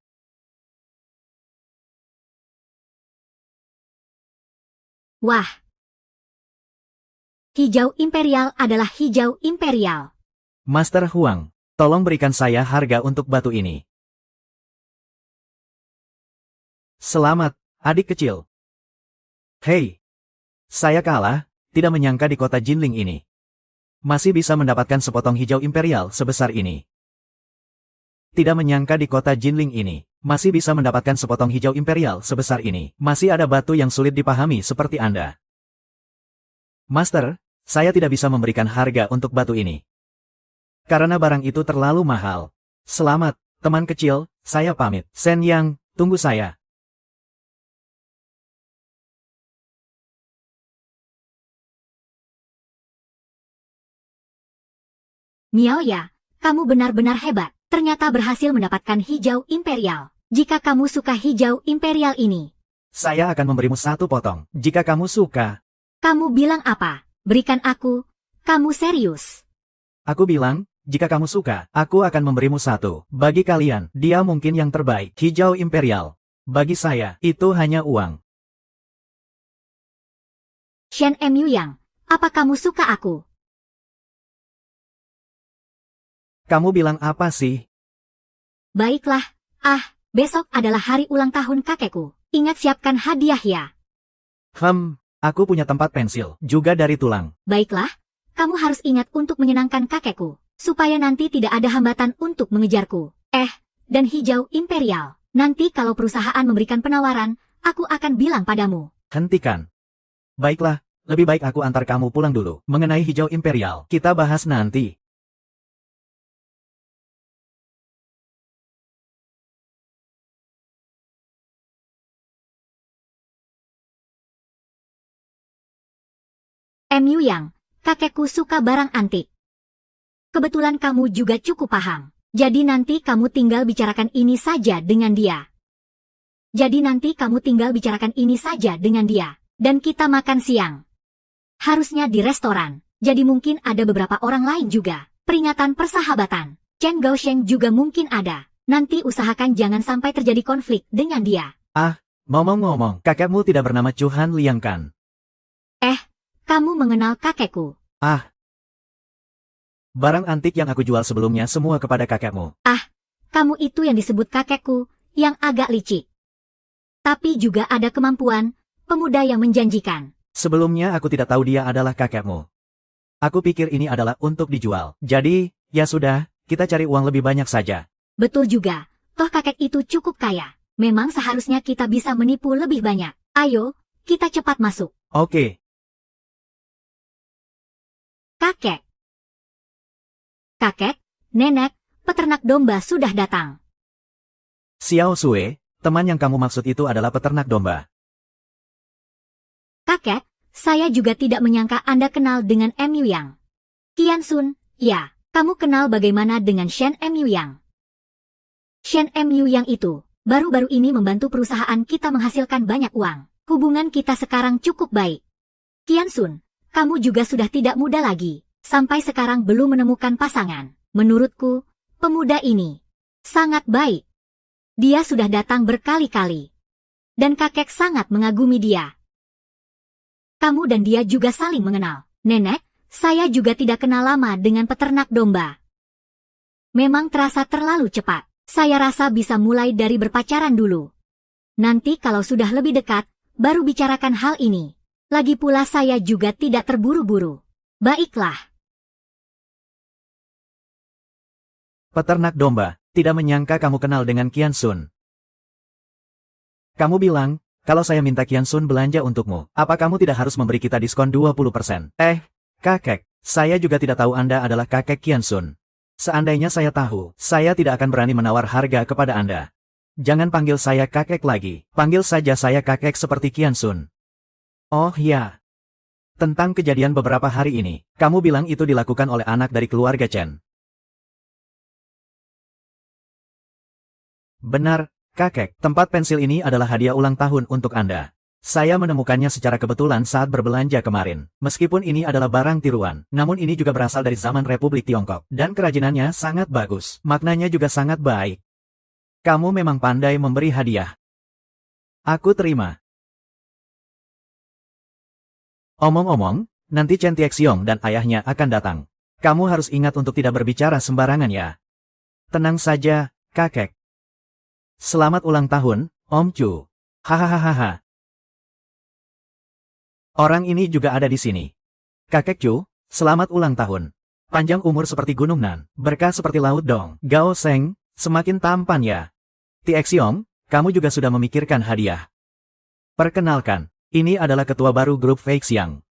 Wah. Hijau imperial adalah hijau imperial. Master Huang, tolong berikan saya harga untuk batu ini. Selamat, adik kecil. Hei, saya kalah, tidak menyangka di kota Jinling ini masih bisa mendapatkan sepotong hijau imperial sebesar ini. Tidak menyangka di kota Jinling ini masih bisa mendapatkan sepotong hijau imperial sebesar ini. Masih ada batu yang sulit dipahami seperti Anda. Master, saya tidak bisa memberikan harga untuk batu ini. Karena barang itu terlalu mahal. Selamat, teman kecil, saya pamit. Shen Yang, tunggu saya. Miao ya, kamu benar-benar hebat. Ternyata berhasil mendapatkan hijau imperial. Jika kamu suka hijau imperial ini, Saya akan memberimu satu potong. Jika kamu suka. kamu bilang apa? Berikan aku. Kamu serius? Aku bilang, jika kamu suka, aku akan memberimu satu. Bagi kalian, dia mungkin yang terbaik. Hijau imperial. Bagi saya, itu hanya uang. Shen Mu Yang, apa kamu suka aku? Kamu bilang apa sih? Baiklah. Besok adalah hari ulang tahun kakekku. Ingat siapkan hadiah ya. Aku punya tempat pensil, juga dari tulang. Baiklah, kamu harus ingat untuk menyenangkan kakekku, supaya nanti tidak ada hambatan untuk mengejarku. Dan hijau imperial. Nanti kalau perusahaan memberikan penawaran, aku akan bilang padamu. Hentikan. Baiklah, lebih baik aku antar kamu pulang dulu. Mengenai hijau imperial, kita bahas nanti. Mu Yang, kakekku suka barang antik. Kebetulan kamu juga cukup paham. Jadi nanti kamu tinggal bicarakan ini saja dengan dia. Dan kita makan siang. Harusnya di restoran. Jadi mungkin ada beberapa orang lain juga. Peringatan persahabatan. Chen Gaosheng juga mungkin ada. Nanti usahakan jangan sampai terjadi konflik dengan dia. Ngomong-ngomong, kakekmu tidak bernama Chuhan Liang kan? Kamu mengenal kakekku. Barang antik yang aku jual sebelumnya semua kepada kakekmu. Kamu itu yang disebut kakekku, yang agak licik. Tapi juga ada kemampuan, pemuda yang menjanjikan. Sebelumnya aku tidak tahu dia adalah kakekmu. Aku pikir ini adalah untuk dijual. Jadi, ya sudah, kita cari uang lebih banyak saja. Betul juga, toh kakek itu cukup kaya. Memang seharusnya kita bisa menipu lebih banyak. Ayo, kita cepat masuk. Oke. Kakek, nenek, peternak domba sudah datang. Xiao Sue, teman yang kamu maksud itu adalah peternak domba. Kakek, saya juga tidak menyangka Anda kenal dengan Mu Yang. Qian Sun, ya, kamu kenal bagaimana dengan Shen Mu Yang? Shen Mu Yang itu, baru-baru ini membantu perusahaan kita menghasilkan banyak uang. Hubungan kita sekarang cukup baik. Qian Sun, kamu juga sudah tidak muda lagi. Sampai sekarang belum menemukan pasangan. Menurutku, pemuda ini sangat baik. Dia sudah datang berkali-kali. dan kakek sangat mengagumi dia. Kamu dan dia juga saling mengenal. Nenek, saya juga tidak kenal lama dengan peternak domba. Memang terasa terlalu cepat. Saya rasa bisa mulai dari berpacaran dulu. Nanti kalau sudah lebih dekat, baru bicarakan hal ini. Lagi pula saya juga tidak terburu-buru. Baiklah. Peternak domba, tidak menyangka kamu kenal dengan Qian Sun. Kamu bilang, kalau saya minta Qian Sun belanja untukmu, apa kamu tidak harus memberi kita diskon 20%? Kakek, saya juga tidak tahu Anda adalah kakek Qian Sun. Seandainya saya tahu, saya tidak akan berani menawar harga kepada Anda. Jangan panggil saya kakek lagi, panggil saja saya kakek seperti Qian Sun. Oh ya. Tentang kejadian beberapa hari ini, kamu bilang itu dilakukan oleh anak dari keluarga Chen. Benar, kakek, tempat pensil ini adalah hadiah ulang tahun untuk Anda. Saya menemukannya secara kebetulan saat berbelanja kemarin. Meskipun ini adalah barang tiruan, namun ini juga berasal dari zaman Republik Tiongkok. Dan kerajinannya sangat bagus, maknanya juga sangat baik. Kamu memang pandai memberi hadiah. Aku terima. Omong-omong, nanti Chen Tiaxiong dan ayahnya akan datang. Kamu harus ingat untuk tidak berbicara sembarangan ya. Tenang saja, kakek. Selamat ulang tahun, Om Chu. Hahaha. Orang ini juga ada di sini. Kakek Chu, selamat ulang tahun. Panjang umur seperti gunung Nan, berkah seperti laut Dong. Gao Seng, semakin tampan ya. Tiaxiong, kamu juga sudah memikirkan hadiah. Perkenalkan, ini adalah ketua baru grup Fake Xiang.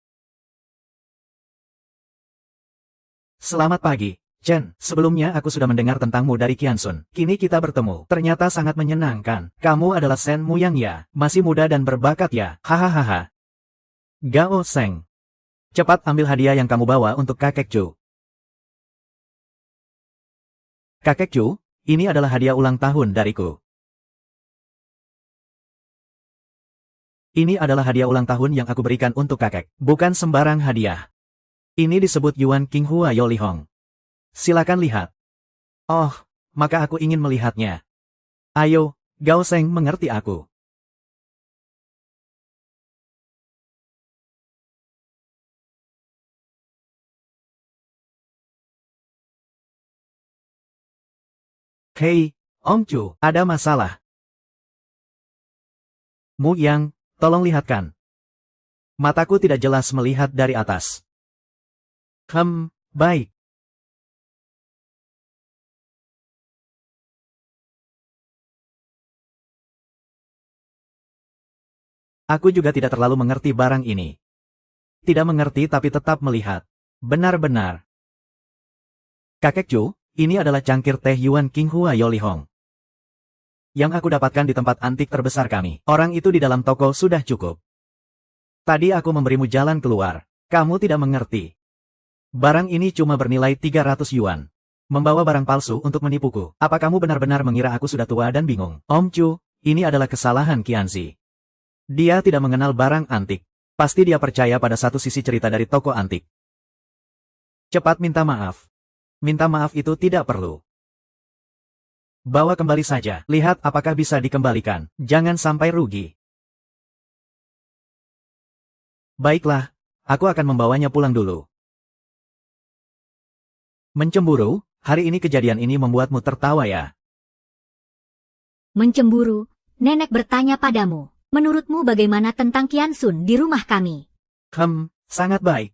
Selamat pagi, Chen. Sebelumnya aku sudah mendengar tentangmu dari Qian Sun. Kini kita bertemu. Ternyata sangat menyenangkan. Kamu adalah Shen Muyang ya. Masih muda dan berbakat ya. Hahaha. Gao Seng. Cepat ambil hadiah yang kamu bawa untuk kakek Chu. Kakek Chu, ini adalah hadiah ulang tahun dariku. Ini adalah hadiah ulang tahun yang aku berikan untuk kakek. Bukan sembarang hadiah. Ini disebut Yuan Qinghua Yoli Hong. Silakan lihat. Oh, maka aku ingin melihatnya. Ayo, Gao Seng mengerti aku. Hei, Om Chu, ada masalah. Mu Yang, tolong lihatkan. Mataku tidak jelas melihat dari atas. Baik. Aku juga tidak terlalu mengerti barang ini. Tidak mengerti tapi tetap melihat. Benar-benar. Kakek Chu, ini adalah cangkir teh Yuan Qinghua Yoli Hong. Yang aku dapatkan di tempat antik terbesar kami. Orang itu di dalam toko sudah cukup. Tadi aku memberimu jalan keluar. Kamu tidak mengerti. Barang ini cuma bernilai 300 yuan. Membawa barang palsu untuk menipuku. Apa kamu benar-benar mengira aku sudah tua dan bingung? Om Chu, ini adalah kesalahan Qianzi. Dia tidak mengenal barang antik. Pasti dia percaya pada satu sisi cerita dari toko antik. Cepat minta maaf. Minta maaf itu tidak perlu. Bawa kembali saja. Lihat apakah bisa dikembalikan. Jangan sampai rugi. Baiklah, aku akan membawanya pulang dulu. Mencemburu, hari ini kejadian ini membuatmu tertawa ya? Mencemburu, nenek bertanya padamu. Menurutmu bagaimana tentang Qian Sun di rumah kami? Sangat baik.